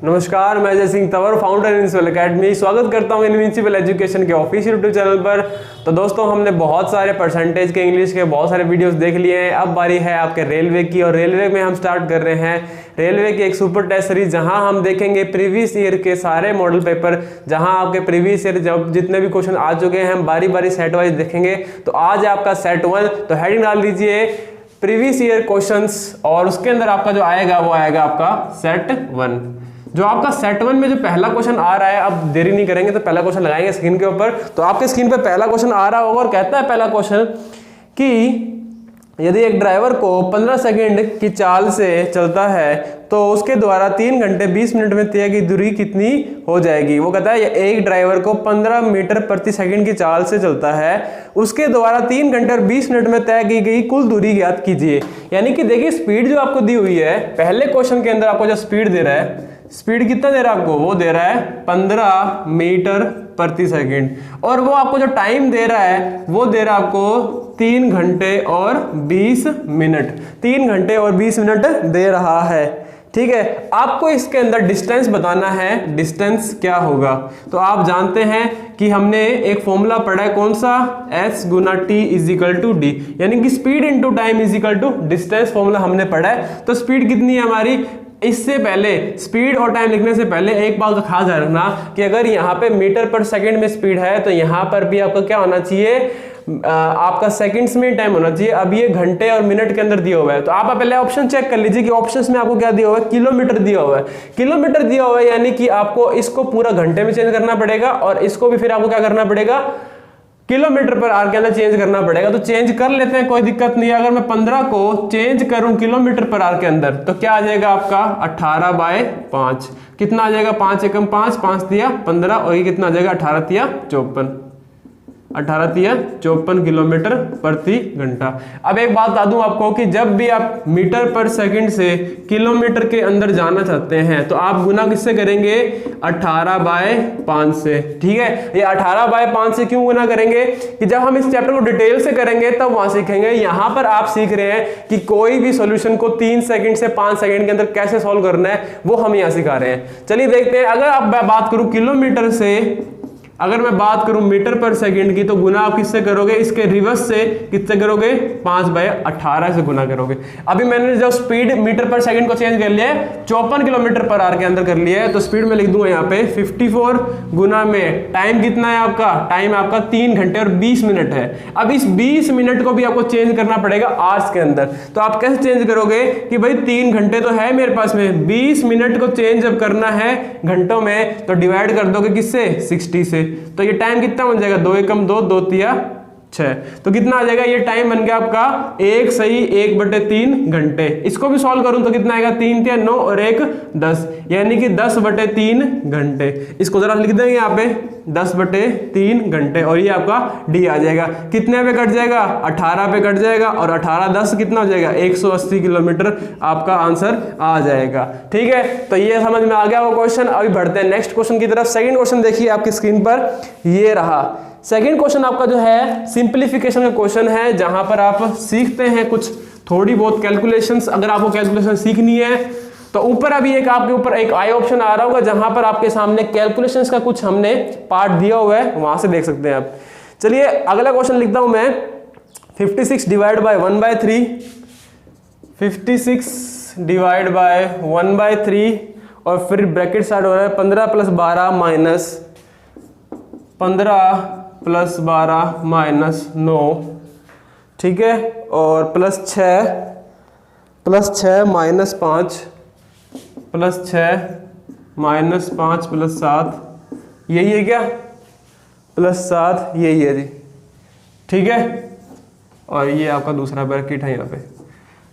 नमस्कार, मैं Ajay Singh Tanwar, founder invincible academy. स्वागत करता हूं इनविंसिबल एजुकेशन के ऑफिशियल यूट्यूब चैनल पर। तो दोस्तों, हमने बहुत सारे परसेंटेज के इंग्लिश के बहुत सारे वीडियोस देख लिए हैं। अब बारी है आपके रेलवे की, और रेलवे में हम स्टार्ट कर रहे हैं रेलवे की एक सुपर टेस्ट सीरीज, जहां हम देखेंगे प्रीवियस ईयर के सारे मॉडल पेपर, जहां आपके प्रीवियस ईयर जब जितने भी क्वेश्चन आ चुके हैं हम बारी बारी सेट वाइज देखेंगे। तो आज आपका सेट 1, तो हेडिंग डाल दीजिए प्रीवियस ईयर क्वेश्चंस, और उसके अंदर आपका जो आएगा वो आएगा आपका सेट 1। जो आपका सेट 1 में जो पहला क्वेश्चन आ रहा है, अब देरी नहीं करेंगे तो पहला क्वेश्चन लगाएंगे स्क्रीन के ऊपर। तो आपके स्क्रीन पे पहला क्वेश्चन आ रहा होगा और कहता है पहला क्वेश्चन कि यदि एक ड्राइवर को 15 सेकंड की चाल से चलता है तो उसके द्वारा 3 घंटे 20 मिनट में तय की दूरी कितनी हो जाएगी। वो कहता है एक ड्राइवर को 15 मीटर प्रति सेकंड की चाल से चलता है, उसके द्वारा 3 घंटे और 20 मिनट में तय की गई कुल दूरी ज्ञात कीजिए। यानी कि देखिए, स्पीड जो आपको दी हुई है, पहले क्वेश्चन के अंदर आपको जो स्पीड दे रहा है, स्पीड कितना दे रहा है आपको, वो दे रहा है 15 मीटर प्रति सेकंड, और वो आपको जो टाइम दे रहा है वो दे रहा है आपको 3 घंटे और 20 मिनट। 3 घंटे और 20 मिनट दे रहा है, ठीक है। आपको इसके अंदर डिस्टेंस बताना है, डिस्टेंस क्या होगा। तो आप जानते हैं कि हमने एक फॉर्मूला पढ़ा है, कौन सा, S गुना T is equal to D, यानी कि speed into time is equal to distance formula हमने पढ़ा है। तो स्पीड कितनी है हमारी, इससे पहले स्पीड और टाइम लिखने से पहले एक बात का खास रखना कि अगर यहाँ पे मीटर पर सेकंड में स्पीड है तो यहाँ पर भी आपका क्या होना चाहिए, आपका सेकंड्स में टाइम होना चाहिए। अब ये घंटे और मिनट के अंदर दिया हुआ है, तो आप पहले ऑप्शन चेक कर लीजिए कि ऑप्शंस में आपको क्या दिया हुआ है, किलोमीटर दिया हुआ है। किलोमीटर दिया हुआ है, यानी कि आपको इसको पूरा घंटे में चेंज करना पड़ेगा और इसको भी फिर आपको क्या करना पड़ेगा, किलोमीटर पर आवर के अंदर चेंज करना पड़ेगा। तो चेंज कर लेते हैं, कोई दिक्कत नहीं है। अगर मैं 15 को चेंज करूं किलोमीटर पर आवर के अंदर तो क्या आ जाएगा आपका 18/5। कितना आ जाएगा, 5 एकम 5, 5 दिया 15, और ये कितना आ जाएगा 18 तिया 54, 18 तिया 54 किलोमीटर प्रति घंटा। अब एक बात बता दूं आपको कि जब भी आप मीटर पर सेकंड से किलोमीटर के अंदर जाना चाहते हैं तो आप गुना किससे करेंगे, 18/5 से, ठीक है। ये 18/5 से क्यों गुना करेंगे कि जब हम इस चैप्टर को डिटेल से करेंगे तब वहां सीखेंगे। यहां पर आप सीख रहे हैं कि कोई भी सॉल्यूशन को 3 सेकंड से 5 सेकंड के अंदर कैसे सॉल्व करना है, वो हम यहां सिखा रहे हैं। चलिए देखते हैं। अगर आप बात करूं किलोमीटर से, अगर मैं बात करूं मीटर पर सेकंड की, तो गुना आप किससे करोगे, इसके रिवर्स से किससे करोगे, 5/18 से गुना करोगे। अभी मैंने जो स्पीड मीटर पर सेकंड को चेंज कर लिया है, 54 किलोमीटर पर आवर के अंदर कर लिया है, तो स्पीड में लिख दूंगा यहाँ पे 54 गुना में टाइम कितना है आपका, टाइम आपका 3 घंटे और 20 मिनट है। अब इस 20 मिनट को भी आपको चेंज करना पड़ेगा आवर्स के अंदर। तो आप कैसे चेंज करोगे कि भाई 3 घंटे तो है मेरे पास में, 20 मिनट को चेंज जब करना है घंटों में तो डिवाइड कर दोगे किससे, 60 से। तो ये टाइम कितना बन जाएगा, 2 एकम 2, 2 तिया 6, तो कितना आ जाएगा, ये टाइम बन गया आपका 1 सही 1/3 घंटे। इसको भी सॉल्व करूं तो कितना आएगा, 3 तिया 9 और 1 10, यानी कि 10/3 घंटे। इसको जरा लिख देंगे यहाँ पे 10/3 घंटे, और ये आपका डी आ जाएगा। कितने पे कट जाएगा, 18 पे कट जाएगा, और 18 10 कितना हो जाएगा, 180 किलोमीटर आपका आंसर आ जाएगा, ठीक है। तो ये समझ में आ गया वो क्वेश्चन। अभी बढ़ते हैं नेक्स्ट क्वेश्चन की तरफ। सेकंड क्वेश्चन देखिए आपकी स्क्रीन पर, ये रहा। सेकंड क्वेश्चन आपका जो है सिंप्लीफिकेशन का क्वेश्चन है, जहां पर आप सीखते हैं कुछ थोड़ी बहुत कैलकुलेशंस। अगर आपको कैलकुलेशन सीखनी है तो ऊपर अभी एक आपके ऊपर एक आई ऑप्शन आ रहा होगा, जहां पर आपके सामने कैलकुलेशंस का कुछ हमने पार्ट दिया हुआ है, वहां से देख सकते हैं आप। चलिए अगला क्वेश्चन लिखता हूं मैं, 56 डिवाइड बाय 1/3, 56 डिवाइड बाय 1/3, और फिर ब्रैकेट स्टार्ट हो रहा है 15 + 12 माइनस 15 + 12 माइनस 9, ठीक है, और +6 माइनस 5 +6 माइनस 5 + 7, यही है क्या, +7 यही है जी, ठीक है। और ये आपका दूसरा ब्रैकेट है यहाँ पे।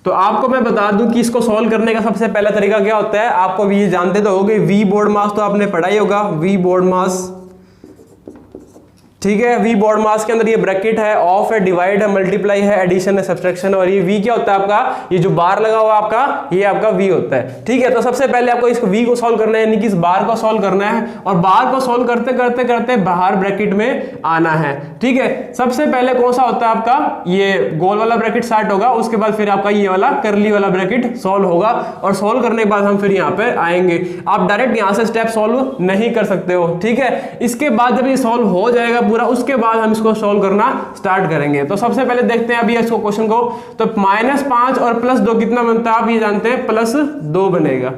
तो आपको मैं बता दूं कि इसको सॉल्व करने का सबसे पहला तरीका क्या होता है, आपको भी ये जानते तो होगे, वी बोर्ड मास तो आपने पढ़ा ही होगा, वी बोर्ड मास, ठीक है। वी बॉड मास के अंदर ये ब्रैकेट है, ऑफ है, डिवाइड है, मल्टीप्लाई है, एडिशन है, सब्सट्रैक्शन है, और ये वी क्या होता है आपका, ये जो बार लगा हुआ आपका, ये आपका वी होता है। ठीक है, तो सबसे पहले आपको इस वी को सॉल्व करना है, यानी कि इस बार को सॉल्व करना है, और बार को सॉल्व करते करते करते बाहर ब्रैकेट में आना है। ठीक है, सबसे पहले कौन सा होता है आपका, ये गोल वाला ब्रैकेट स्टार्ट होगा, उसके बाद फिर आपका ये वाला करली वाला ब्रैकेट सॉल्व होगा, और सॉल्व करने के बाद हम फिर यहाँ पे आएंगे। आप डायरेक्ट यहाँ से स्टेप सॉल्व नहीं कर सकते हो। ठीक है, इसके बाद जब ये सॉल्व हो जाएगा पूरा, उसके बाद हम इसको सॉल्व करना स्टार्ट करेंगे। तो सबसे पहले देखते हैं अभी इसको क्वेश्चन को। तो -5 और +2 कितना बनता है, आप ये जानते हैं, +2 बनेगा।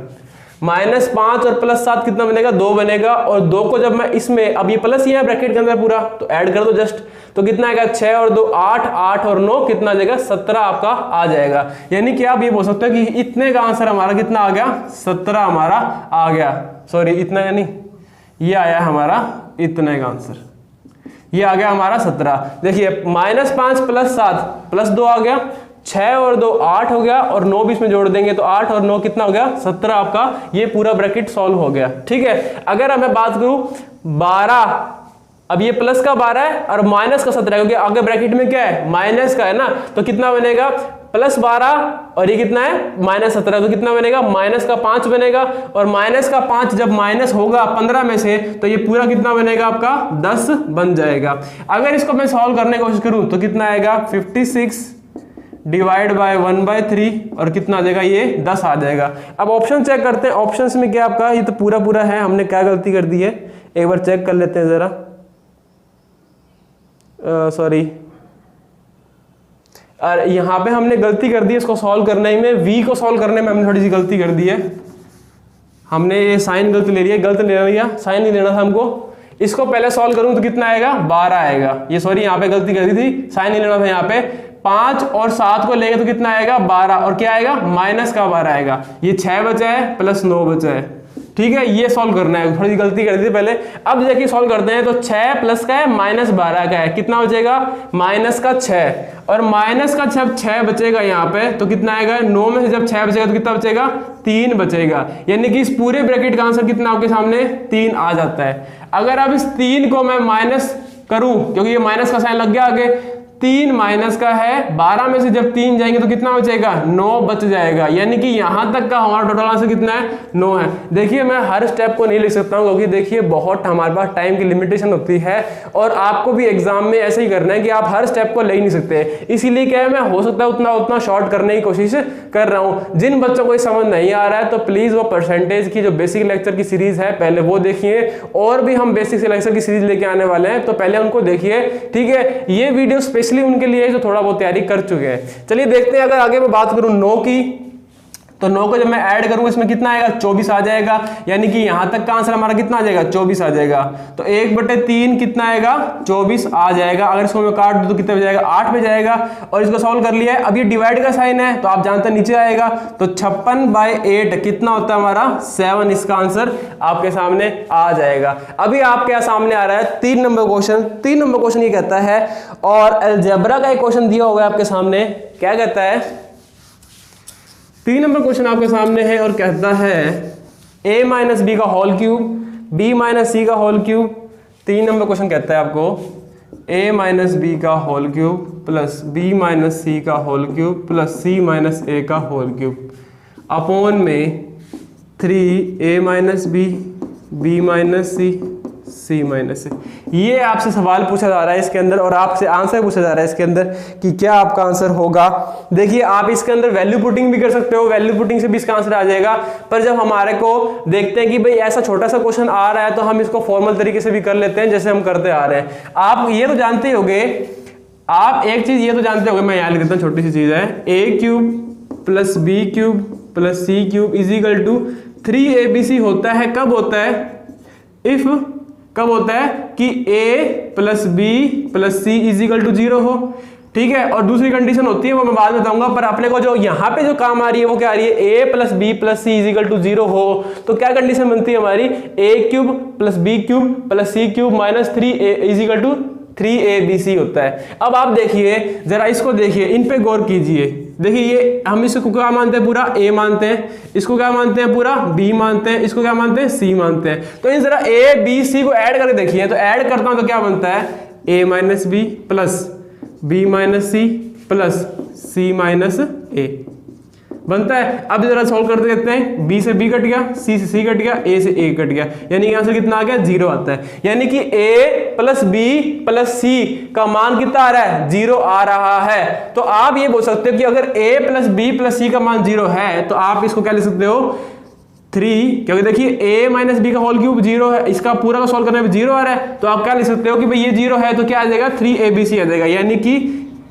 -5 और +7 कितना बनेगा, 2 बनेगा। और 2 को जब मैं इसमें, अब ये प्लस ही है ब्रैकेट के अंदर पूरा, तो ऐड कर दो जस्ट, तो कितना आएगा, 6 और 2 8, 8 और 9 कितना आ जाएगा, 17 आपका आ जाएगा। यानी कि आप ये बोल सकते हो कि इतने का आंसर हमारा कितना आ गया, 17 हमारा आ गया। सॉरी, इतना यानी ये आया हमारा इतने का आंसर, ये आ गया हमारा 17। देखिए -5 + 7 + 2 आ गया, 6 और 2 8 हो गया, और 9 भी इसमें जोड़ देंगे तो 8 और 9 कितना हो गया, 17 आपका ये पूरा ब्रैकेट सॉल्व हो गया। ठीक है, अगर मैं बात करूं 12, अब ये प्लस का 12 है और माइनस का 17 है, क्योंकि आगे ब्रैकेट में क्या है, माइनस का है ना, तो कितना बनेगा, +12 और ये कितना है, -17, तो कितना बनेगा, -5 बनेगा। और -5 जब माइनस होगा 15 में से, तो ये पूरा कितना बनेगा आपका, 10 बन जाएगा। अगर इसको मैं सॉल्व करने की कोशिश करूं तो कितना आएगा, 56 डिवाइड बाय 1/3, और कितना आ जाएगा, ये 10 आ जाएगा। अब ऑप्शन चेक करते हैं, ऑप्शंस में क्या आपका, ये तो पूरा पूरा है, हमने क्या गलती कर दी है, एक बार चेक कर लेते हैं जरा। सॉरी, और यहाँ पे हमने गलती कर दी इसको सॉल्व करने में, वी को सॉल्व करने में हमने थोड़ी सी गलती कर दी है। हमने ये साइन गलत ले लिया, गलत ले लिया, साइन नहीं लेना था हमको। इसको पहले सॉल्व करूं तो कितना आएगा, 12 आएगा। ये सॉरी, यहाँ पे गलती कर दी थी, साइन नहीं लेना था यहाँ पे। 5 और 7 को लेंगे तो कितना आएगा, 12, और क्या आएगा, -12 आएगा। ये 6 बचा है प्लस 9 बचा है। ठीक है, ये सॉल्व करना है, थोड़ी गलती कर दी थी पहले। अब देखिए सॉल्व करते हैं, तो 6 प्लस का है, -12 का है, कितना बचेगा, -6, और -6 बचेगा यहाँ पे, तो कितना आएगा, 9 में से जब 6 बचेगा तो कितना बचेगा, 3 बचेगा। यानी कि इस पूरे ब्रैकेट का आंसर कितना आपके सामने, 3 आ जाता है। अगर अब इस 3 को मैं माइनस करूं, क्योंकि ये माइनस का साइन लग गया आगे, 3 माइनस का है, 12 में से जब 3 जाएंगे तो कितना बचेगा, 9 बच जाएगा। यानी कि यहां तक का हमारा टोटल आंसर कितना है, 9 है। देखिए मैं हर स्टेप को नहीं लिख सकता हूं, क्योंकि देखिए बहुत हमारे पास टाइम की लिमिटेशन होती है, और आपको भी एग्जाम में ऐसे ही करना है कि आप हर स्टेप को ले ही नहीं सकते। इसीलिए क्या है, मैं हो सकता है उतना शॉर्ट करने की कोशिश कर रहा हूं। जिन बच्चों को समझ नहीं आ रहा है तो प्लीज वो परसेंटेज की जो बेसिक लेक्चर की सीरीज है पहले वो देखिए, और भी हम बेसिक लेक्चर की सीरीज लेके आने वाले हैं, तो पहले उनको देखिए। ठीक है, ये वीडियो स्पेशली उनके लिए जो थोड़ा बहुत तैयारी कर चुके हैं। चलिए देखते हैं, अगर आगे मैं बात करूं 9 की, तो 9 को जब मैं ऐड करूं इसमें कितना आएगा, 24 आ जाएगा। यानी कि यहां तक का आंसर हमारा कितना आ जाएगा, 24 आ जाएगा। तो 1/3 कितना आएगा, 24 आ जाएगा। अगर इसको मैं काट दूं तो कितना बच जाएगा, 8 में जाएगा। और इसको सॉल्व कर लिया है। अब ये डिवाइड का साइन है तो आप जानते हैं नीचे आएगा, तो 56/8 कितना होता है हमारा, 7। इसका आंसर आपके सामने आ जाएगा। अभी आपके सामने आ रहा है 3 नंबर क्वेश्चन। 3 नंबर क्वेश्चन ये कहता है, और अलजेब्रा का एक क्वेश्चन दिया हुआ है आपके सामने, क्या कहता है, 3 नंबर क्वेश्चन आपके सामने है और कहता है a - b का होल क्यूब, b - c का होल क्यूब। 3 नंबर क्वेश्चन कहता है आपको a - b का whole cube plus b - c का whole cube plus c - a का होल क्यूब अपॉन में 3a - b, b - c, c - a। ये आपसे सवाल पूछा जा रहा है इसके अंदर, और आपसे आंसर पूछा जा रहा है इसके अंदर कि क्या आपका आंसर होगा। देखिए आप इसके अंदर वैल्यू पुटिंग भी कर सकते हो, वैल्यू पुटिंग से भी इसका आंसर आ जाएगा। पर जब हमारे को देखते हैं कि भाई ऐसा छोटा सा क्वेश्चन आ रहा है, तो हम इसको फॉर्मल तरीके से भी कर लेते हैं, जैसे हम करते आ रहे हैं। आप ये तो जानते होंगे, आप एक चीज ये तो जानते होंगे, मैं यहाँ लिख देता हूँ, छोटी सी चीज है, a³ plus b³ plus c³ is equal to 3abc होता है। कब होता है, इफ कब होता है कि a plus b plus c is equal to 0 हो। ठीक है, और दूसरी कंडीशन होती है वो मैं बाद में बताऊंगा, पर अपने को जो यहाँ पे जो काम आ रही है वो क्या आ रही है, a plus b plus c is equal to 0 हो। तो क्या कंडीशन बनती है हमारी, a³ plus b³ plus c³ minus 3a is equal to 3abc होता है। अब आप देखिए जरा, इसको देखिए, इन पे गौर कीजिए। देखिए ये हम इसको क्या मानते हैं, पूरा a मानते हैं, इसको क्या मानते हैं, पूरा b मानते हैं, इसको क्या मानते हैं, c मानते हैं। तो इन जरा a b c को ऐड करके देखिए, तो ऐड करता हूं तो क्या बनता है, a minus B plus b minus C plus c minus a बनता है। अब जरा सॉल्व करते देखते हैं, b से b कट गया, c से c कट गया, a से a कट गया, यानी कि आंसर कितना आ गया 0 आता है। यानी कि a plus b plus c का मान कितना आ रहा है 0 आ रहा है। तो आप ये बोल सकते हो कि अगर a plus b plus c का मान 0 है तो आप इसको क्या लिख सकते हो 3, क्योंकि देखिए a माइनस बी का होल क्यूब 0 है, इसका पूरा का सॉल्व करने में 0 आ रहा है, तो आप क्या लिख सकते हो कि भाई ये 0 है तो क्या आ जाएगा 3abc आ जाएगा। यानी कि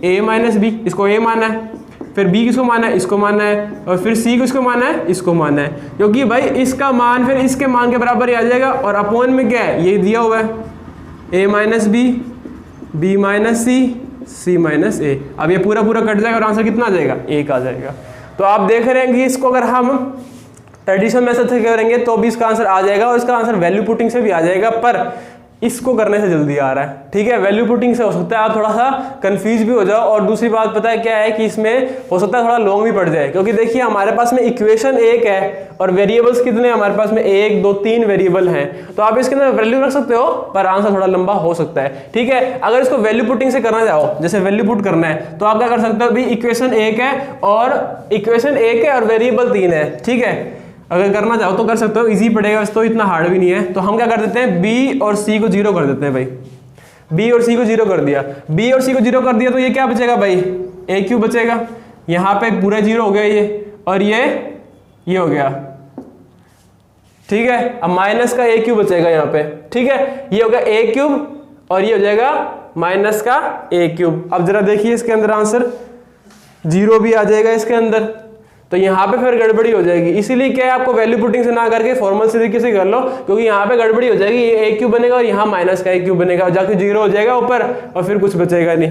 a माइनस बी, इसको a माना है, फिर b किसको माना है, इसको माना है, और फिर c किसको माना है, इसको माना है, क्योंकि भाई इसका मान फिर इसके मान के बराबर ही आ जाएगा। और अपोन में क्या है, ये दिया हुआ है a minus B, b minus C, c minus a। अब ये पूरा पूरा कट जाएगा और आंसर कितना आ जाएगा 1 आ जाएगा। तो आप देख रहे हैं कि इसको अगर हम ट्रेडिशनल मेथड से करेंगे तो भी इसका आंसर आ जाएगा और इसका आंसर वैल्यू पुटिंग से भी आ जाएगा, पर इसको करने से जल्दी आ रहा है। ठीक है, वैल्यू पुटिंग से हो सकता है आप थोड़ा सा कंफ्यूज भी हो जाओ, और दूसरी बात पता है क्या है कि इसमें हो सकता है थोड़ा लॉन्ग भी पड़ जाए, क्योंकि देखिए हमारे पास में इक्वेशन एक है और वेरिएबल्स कितने हमारे पास में 1 2 3 वेरिएबल हैं, तो आप इसके अंदर वैल्यू रख सकते हो पर आंसर थोड़ा लंबा हो सकता है। ठीक है, अगर इसको वैल्यू पुटिंग से करना चाहो, जैसे वैल्यू पुट करना है, तो आप क्या कर सकते हो, भाई इक्वेशन एक है और वेरिएबल 3 है। ठीक है, अगर करना चाहो तो कर सकते हो, इजी पड़ेगा, वैसे तो इतना हार्ड भी नहीं है। तो हम क्या कर देते हैं, b और c को 0 कर देते हैं भाई, b और c को 0 कर दिया, b और c को 0 कर दिया तो ये क्या बचेगा भाई a क्यूब बचेगा, यहाँ पे पूरा 0 हो गया ये, और ये हो गया। ठीक है, अब माइनस का a क्यूब बचेगा यहाँ पे। ठीक है, ये हो गया a क्यूब और ये हो जाएगा माइनस का a क्यूब। अब जरा देखिए इसके अंदर आंसर 0 भी आ जाएगा इसके अंदर, तो यहाँ पे फिर गड़बड़ी हो जाएगी। इसीलिए क्या है, आपको वैल्यू पुटिंग से ना करके फॉर्मल से तरीके से कर लो, क्योंकि यहाँ पे गड़बड़ी हो जाएगी, ये a क्यूब बनेगा और यहाँ माइनस का a क्यूब बनेगा और जाके 0 हो जाएगा ऊपर और फिर कुछ बचेगा नहीं।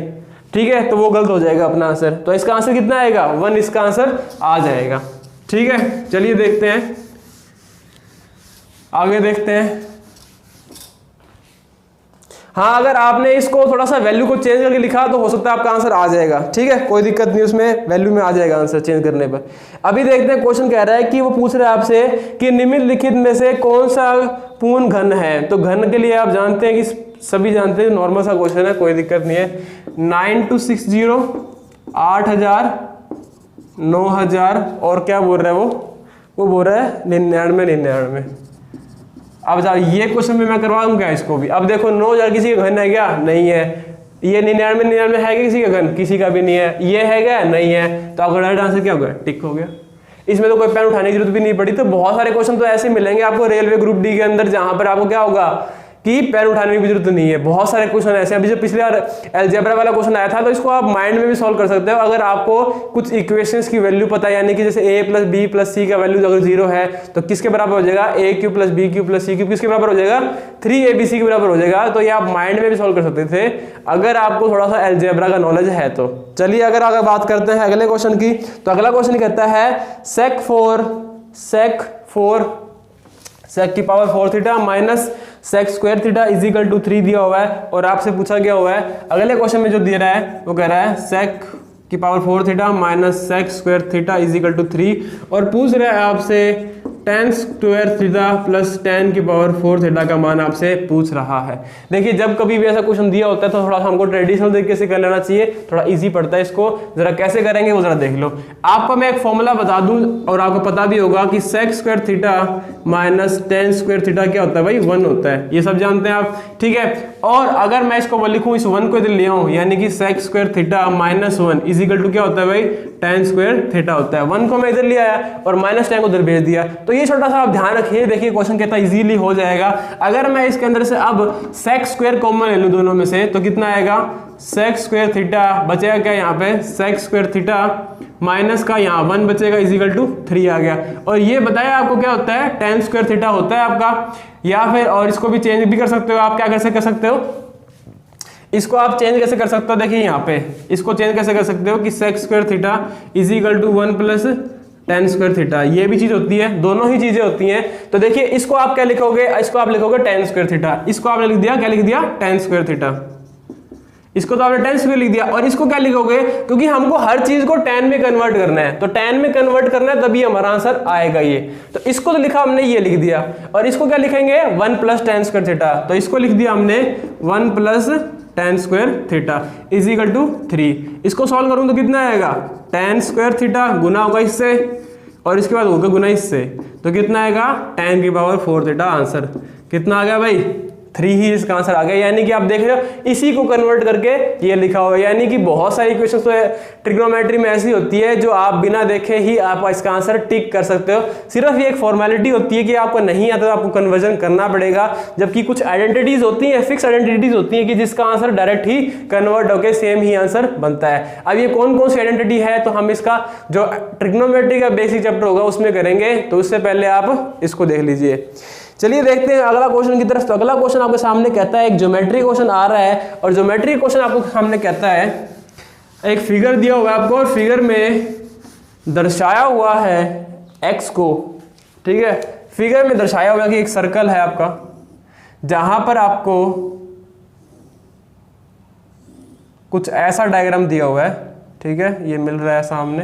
ठीक है, तो वो गलत हो जाएगा अपना आंसर। तो इसका आंसर कितना आएगा 1, इसका आंसर आ जाएगा। ठीक है, चलिए देखते हैं आगे देखते हैं। हाँ, अगर आपने इसको थोड़ा सा वैल्यू को चेंज करके लिखा तो हो सकता है आपका आंसर आ जाएगा। ठीक है, कोई दिक्कत नहीं, उसमें वैल्यू में आ जाएगा आंसर चेंज करने पर। अभी देखते हैं, क्वेश्चन कह रहा है कि वो पूछ रहा है आपसे कि निम्नलिखित में से कौन सा पूर्ण घन है। तो घन के लिए आप जानते हैं कि सभी जानते हैं, नॉर्मल सा क्वेश्चन है, कोई दिक्कत नहीं है। 9260, 8000, 9000 और क्या बोल रहा है वो बोल रहा है 99। अब जाओ ये क्वेश्चन में मैं करवाऊँ क्या इसको भी। अब देखो 9000 किसी का घन है क्या, नहीं है। ये 99 है क्या किसी का घन, किसी का भी नहीं है। ये है क्या, नहीं है। तो आपका राइट आंसर क्या हो गया, टिक हो गया। इसमें तो कोई पेन उठाने की जरूरत भी नहीं पड़ी। तो बहुत सारे क्वेश्चन तो ऐसे मिलेंगे आपको रेलवे ग्रुप डी के अंदर, जहां पर आपको क्या होगा कि पेन उठाने की जरूरत नहीं है। बहुत सारे क्वेश्चन ऐसे, अभी जो पिछले बार अलजेब्रा वाला क्वेश्चन आया था, तो इसको आप माइंड में भी सॉल्व कर सकते हो। अगर आपको कुछ इक्वेशंस की वैल्यू पता है, यानी कि जैसे a प्लस बी प्लस सी का वैल्यू अगर 0 है तो किसके बराबर हो जाएगा, a cube plus B cube plus C cube किसके बराबर हो जाएगा, 3abc के बराबर हो जाएगा। तो ये आप माइंड में भी सॉल्व कर सकते थे अगर आपको थोड़ा सा अलजेब्रा का नॉलेज है तो। चलिए अगर बात करते हैं अगले क्वेश्चन की, तो अगला क्वेश्चन कहता है sec की power 4 theta minus sec square theta is equal to 3 दिया हुआ है, और आपसे पूछा गया हुआ है अगले क्वेश्चन में जो दिया रहा है वो कह रहा है sec की power 4 theta minus sec square theta is equal to 3, और पूछ रहा है आपसे tan square theta plus tan की पावर 4 थीटा का मान आपसे पूछ रहा है। देखिए जब कभी भी ऐसा क्वेश्चन दिया होता है तो थोड़ा सा हमको ट्रेडिशनल तरीके से कर लेना चाहिए, थोड़ा इजी पड़ता है। इसको जरा कैसे करेंगे वो जरा देख लो। आपको मैं एक फॉर्मूला बता दूं और आपको पता भी होगा कि sec square theta minus tan square theta क्या होता है भाई, 1 होता है। ये सब जानते हैं आप, ठीक है। और अगर मैं इसको लिखूं, इस 1 को इधर ले आऊं, यानी कि sec square theta minus 1 is equal to क्या होता है भाई, tan स्क्वायर थीटा होता है। 1 को मैं इधर ले आया और माइनस tan को उधर भेज दिया। तो ये छोटा सा आप ध्यान रखिए। देखिए क्वेश्चन कितना इजीली हो जाएगा। अगर मैं इसके अंदर से अब sec स्क्वायर कॉमन ले लूं दोनों में से, तो कितना आएगा, sec स्क्वायर थीटा बचेगा क्या यहाँ पे, sec स्क्वायर थीटा माइनस का यहाँ 1 बचेगा इज इक्वल टू 3 आ गया। और ये बताया आपको क्या होता है, tan स्क्वायर थीटा होता है आपका। या फिर और इसको भी चेंज भी कर सकते हो आप, क्या कैसे कर सकते हो, इसको आप चेंज कैसे कर सकते हो, देखिए यहाँ पे इसको चेंज कैसे कर सकते हो कि sec square theta is equal to 1 plus tan square theta, ये भी चीज होती है, दोनों ही चीजें होती हैं। तो देखिए इसको आप क्या लिखोगे, इसको आप लिखोगे tan स्क्वायर थीटा, इसको आपने लिख दिया क्या, लिख दिया tan स्क्वायर थीटा। इसको तो आपने tan स्क्वायर लिख दिया, और इसको क्या लिखोगे, क्योंकि हमको हर चीज को tan में कन्वर्ट करना है, तो tan में कन्वर्ट करना है तभी हमारा आंसर आएगा ये। तो इसको तो लिखा हमने, ये लिख दिया, और इसको क्या लिखेंगे 1 + tan स्क्वायर थीटा, तो इसको लिख दिया हमने 1 + tan square theta is equal to 3। इसको सॉल्व करूँ तो कितना आएगा, tan स्क्वायर थीटा गुना होगा इससे, और इसके बाद होगा गुना इससे, तो कितना आएगा tan की पावर 4 थीटा। आंसर कितना आ गया भाई, 3 ही इसका आंसर आ गया। यानी कि आप देख रहे हो इसी को कन्वर्ट करके ये लिखा हुआ है। यानी कि बहुत सारी इक्वेशंस तो ट्रिग्नोमेट्री में ऐसी होती है जो आप बिना देखे ही आप इसका आंसर टिक कर सकते हो। सिर्फ ये एक फॉर्मेलिटी होती है कि आपको नहीं आता तो आपको कन्वर्जन करना पड़ेगा, जबकि कुछ आइडेंटिटीज होती हैं, फिक्स आइडेंटिटीज होती हैं कि जिसका आंसर डायरेक्ट ही कन्वर्ट होकर सेम ही आंसर बनता है। अब ये कौन कौन सी आइडेंटिटी है तो हम इसका जो ट्रिग्नोमेट्री का बेसिक चैप्टर होगा उसमें करेंगे, तो उससे पहले आप इसको देख लीजिए। चलिए देखते हैं अगला क्वेश्चन की तरफ। तो अगला क्वेश्चन आपके सामने कहता है, एक ज्योमेट्री क्वेश्चन आ रहा है, और ज्योमेट्री क्वेश्चन आपको सामने कहता है, एक फिगर दिया हुआ है आपको, और फिगर में दर्शाया हुआ है x को, ठीक है। फिगर में दर्शाया हुआ है कि एक सर्कल है आपका, जहां पर आपको कुछ ऐसा डायग्राम दिया हुआ है, ठीक है, ये मिल रहा है सामने,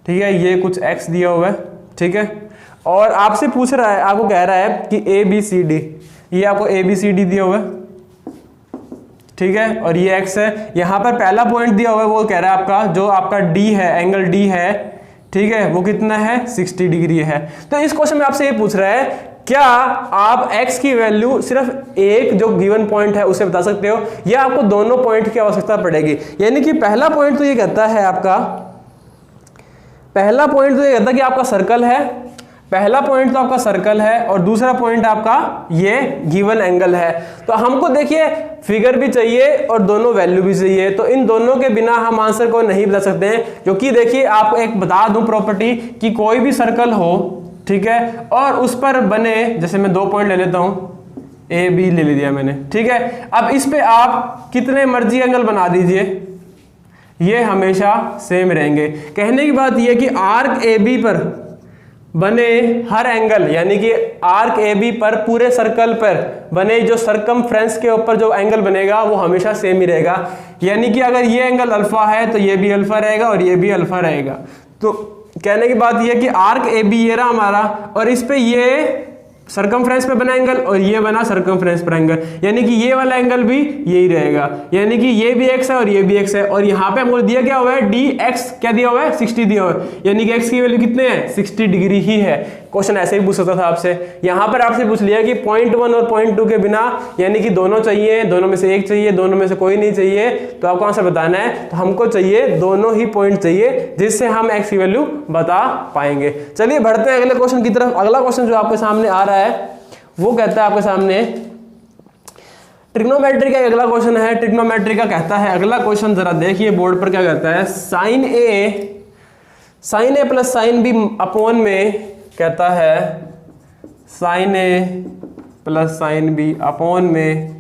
ठीक है, ये कुछ x दिया हुआ है, ठीक है, और आपसे पूछ रहा है, आपको कह रहा है कि ABCD, ये आपको ABCD दिया हुआ है, ठीक है, और ये x है। यहाँ पर पहला पॉइंट दिया हुआ है, वो कह रहा है आपका जो आपका D है, एंगल D है, ठीक है, वो कितना है 60 डिग्री है। तो इस क्वेश्चन में आपसे ये पूछ रहा है, क्या आप x की वैल्यू सिर्फ एक जो गिवन पॉइंट है उसे बता सकते हो, या आपको दोनों पॉइंट की आवश्यकता पड़ेगी। यानी कि पहला पॉइंट तो ये कहता है आपका, पहला पॉइंट तो ये कहता है कि आपका सर्कल है, पहला पॉइंट तो आपका सर्कल है, और दूसरा पॉइंट आपका ये गिवन एंगल है। तो हमको देखिए फिगर भी चाहिए और दोनों वैल्यू भी चाहिए, तो इन दोनों के बिना हम आंसर को नहीं बता सकते हैं। क्योंकि देखिए आपको एक बता दूं प्रॉपर्टी कि कोई भी सर्कल हो, ठीक है, और उस पर बने, जैसे मैं 2 पॉइंट ले लेता हूं, AB ले लिया मैंने, ठीक है। अब इस पे आप कितने मर्जी एंगल बना दीजिए, ये हमेशा सेम रहेंगे। कहने की बात यह कि आर्क AB पर बने हर एंगल, यानी कि आर्क AB पर पूरे सर्कल पर बने जो सरकमफ्रेंस के ऊपर जो एंगल बनेगा वो हमेशा सेम ही रहेगा। यानी कि अगर ये एंगल अल्फा है तो ये भी अल्फा रहेगा और ये भी अल्फा रहेगा। तो कहने की बात ये कि आर्क AB ये रहा हमारा, और इस पे ये सरकमफ्रेंस पे बना एंगल और ये बना सरकमफ्रेंस पर एंगल, यानी कि ये वाला एंगल भी यही रहेगा। यानी कि ये भी x है और ये भी x है, और यहाँ पे हमको दिया क्या हुआ है, dx क्या दिया हुआ है 60 दिया हुआ है, यानी कि x की वैल्यू कितने हैं 60 डिग्री ही है। क्वेश्चन ऐसे ही पूछ सकता था आपसे, यहाँ पर आपसे पूछ लिया कि पॉइंट 1 और पॉइंट 2 के बिना, यानी कि दोनों चाहिए, दोनों में से एक चाहिए, दोनों में से कोई नहीं चाहिए, तो आपको आंसर बताना है। तो हमको चाहिए दोनों ही पॉइंट चाहिए जिससे हम x की वैल्यू बता पाएंगे। चलिए बढ़ते हैं अगले क्वेश्चन की तरफ। अगला क्वेश्चन जो आपके सामने आ रहा है वो कहता है आपके सामने ट्रिग्नोमेट्री का अगला क्वेश्चन है। ट्रिग्नोमेट्री का कहता है अगला क्वेश्चन, जरा देखिए बोर्ड पर क्या कहता है, साइन ए प्लस साइन बी अपॉन में कहता है साइन ए प्लस साइन बी अपॉन में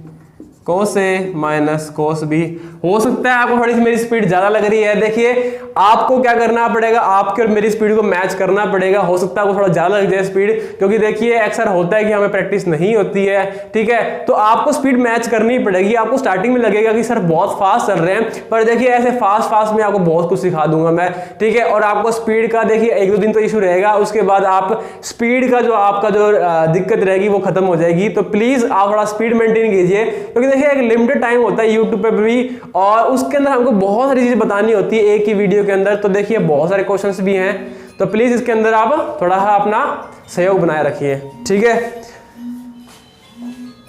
कोस ए माइनस कोस बी। हो सकता है आपको थोड़ी सी मेरी स्पीड ज्यादा लग रही है, देखिए आपको क्या करना पड़ेगा, आपके और मेरी स्पीड को मैच करना पड़ेगा। हो सकता है आपको थोड़ा ज्यादा लग जाए स्पीड, क्योंकि देखिए अक्सर होता है कि हमें प्रैक्टिस नहीं होती है, ठीक है, तो आपको स्पीड मैच करनी पड़ेगी। आपको स्टार्टिंग में लगेगा कि सर बहुत फास्ट चल रहे हैं, पर देखिए ऐसे फास्ट में आपको बहुत कुछ सिखा दूंगा मैं, ठीक है। और आपको स्पीड का देखिए 1-2 दिन तो इशू रहेगा, उसके बाद आप स्पीड का जो आपका जो दिक्कत रहेगी वो खत्म हो जाएगी। तो प्लीज आप थोड़ा स्पीड मेंटेन कीजिए, क्योंकि देखिए एक लिमिटेड टाइम होता है यूट्यूब पे भी, और उसके अंदर हमको बहुत सारी चीजें बतानी होती है एक ही वीडियो के अंदर। तो देखिए बहुत सारे क्वेश्चंस भी हैं, तो प्लीज इसके अंदर आप थोड़ा अपना सहयोग बनाए रखिए, ठीक है।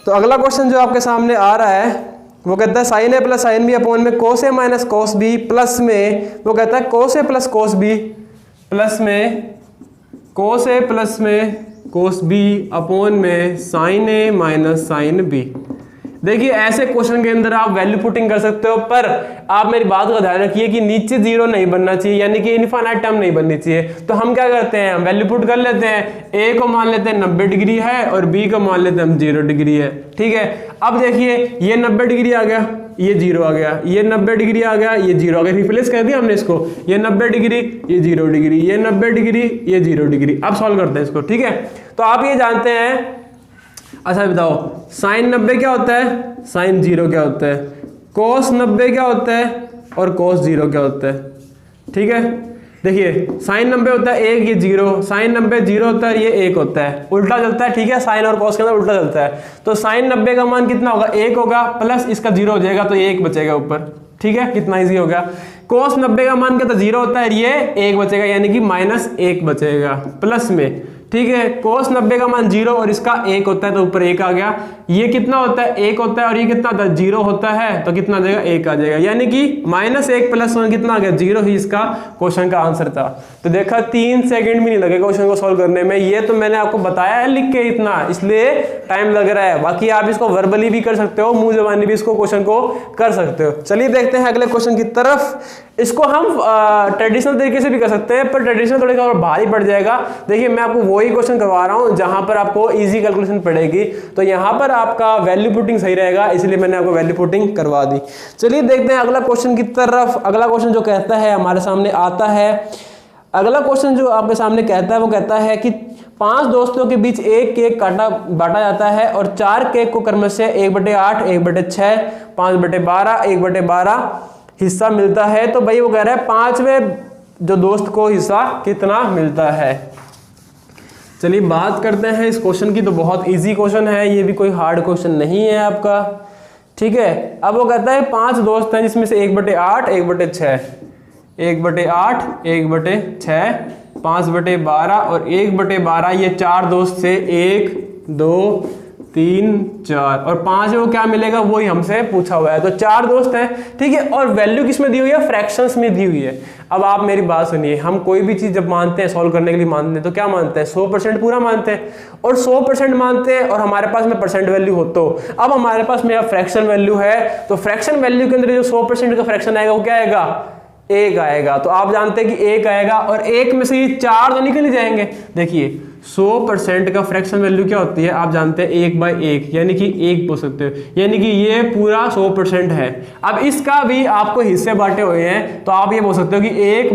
तो अगला क्वेश्चन जो आपके सामने आ रहा है वो कहता है साइन ए प्लस साइन बी अपॉन में कोस ए माइनस कोस बी प्लस में, वो कहता है कोस ए प्लस कोस बी प्लस में कोस ए प्लस में कोस बी अपॉन में साइन ए माइनस साइन बी। देखिए ऐसे क्वेश्चन के अंदर आप वैल्यू पुटिंग कर सकते हो, पर आप मेरी बात का ध्यान रखिए कि नीचे 0 नहीं बनना चाहिए, यानी कि इनफाइनाइट टर्म नहीं बननी चाहिए। तो हम क्या करते हैं, हम वैल्यू पुट कर लेते हैं, a को मान लेते हैं 90 डिग्री है और b को मान लेते हैं हम 0 डिग्री है, ठीक है। अब देखिए ये 90 डिग्री आ गया, ये 0 आ गया, ये 90 डिग्री आ गया, ये 0 आ गया, रिप्लेस कर दिया हमने इसको, ये 90 डिग्री, ये 0 डिग्री, ये 90 डिग्री, ये 0 डिग्री। अब सॉल्व करते हैं इसको, ठीक है। तो आप ये जानते हैं, अच्छा बताओ साइन 90 क्या होता है, साइन 0 क्या होता है, cos 90 क्या होता है और cos 0 क्या होता है, ठीक है। देखिए sin 90 होता है 1, ये 0, sin 90 0 होता है, ये 1 होता है, उल्टा चलता है, ठीक है। sin और cos के अंदर उल्टा चलता है, तो sin 90 का मान कितना होगा, 1 होगा, प्लस इसका 0 हो जाएगा तो ये 1 बचेगा ऊपर, ठीक है। कितना इजी हो गया। cos 90 का मान क्या था, 0 होता है, ये 1 बचेगा, यानी कि -1 बचेगा प्लस में, ठीक है। cos 90 का मान 0 और इसका 1 होता है तो ऊपर 1 आ गया। ये कितना होता है, 1 होता है, और ये कितना होता है, 0 होता है, तो कितना आ जाएगा, 1 आ जाएगा, यानी कि -1 + 1 कितना आ गया, 0 ही इसका क्वेश्चन का आंसर था। तो देखा 3 सेकंड भी नहीं लगे क्वेश्चन को सॉल्व करने में। ये तो मैंने आपको बताया है लिख के इतना, इसलिए टाइम लग रहा है। बाकी आप इसको वर्बली भी कर सकते हो, मुंह जबानी भी इसको क्वेश्चन को कर सकते हो। चलिए देखते हैं अगले क्वेश्चन की तरफ। इसको हम ट्रेडिशनल तरीके से भी कर सकते हैं, पर ट्रेडिशनल थोड़ा और भारी पड़ जाएगा। देखिए मैं आपको वही क्वेश्चन करवा रहा हूं जहां पर आपको इजी कैलकुलेशन पड़ेगी, तो यहां पर आपका वैल्यू पुटिंग सही रहेगा, इसलिए मैंने आपको वैल्यू पुटिंग करवा दी। चलिए देखते हैं अगला क्वेश्चन की तरफ। अगला क्वेश्चन जो कहता है हमारे सामने आता है, अगला क्वेश्चन जो आपके सामने कहता है वो कहता है कि 5 दोस्तों के बीच एक केक बांटा जाता है और 4 केक को क्रमशः 1/8, 1/6, 5/12, 1/12 हिस्सा मिलता है। तो भाई वो कह रहा है 5वें जो दोस्त को हिस्सा कितना मिलता है। चलिए बात करते हैं इस क्वेश्चन की। तो बहुत इजी क्वेश्चन है, ये भी कोई हार्ड क्वेश्चन नहीं है आपका, ठीक है। अब वो कहता है 5 दोस्त हैं जिसमें से 1/8, 1/6, 1/8, 1/6, 5/12 और 1/12 ये 4 दोस्त से 1, 2, 3, 4 और 5 वो क्या मिलेगा वही हमसे पूछा हुआ है। तो 4 दोस्त हैं, ठीक है, और वैल्यू किस में दी हुई है, फ्रैक्शंस में दी हुई है। अब आप मेरी बात सुनिए, हम कोई भी चीज जब मानते हैं, सॉल्व करने के लिए मानते हैं, तो क्या मानते हैं, 100% पूरा मानते हैं, और 100% मानते हैं और हमारे पास में परसेंट वैल्यू हो। तो अब हमारे पास में फ्रैक्शन वैल्यू है, तो फ्रैक्शन वैल्यू के अंदर जो 100% का फ्रैक्शन आएगा वो क्या आएगा, 1 आएगा। तो आप जानते हैं कि 1 आएगा और 1 में से ये 4 तो निकल ही जाएंगे। देखिए 100% का फ्रैक्शन वैल्यू क्या होती है, आप जानते हैं 1/1, यानी कि 1 बोल सकते हो, यानी कि ये पूरा 100% है। अब इसका भी आपको हिस्से बांटे हुए हैं, तो आप ये बोल सकते हो कि 1 -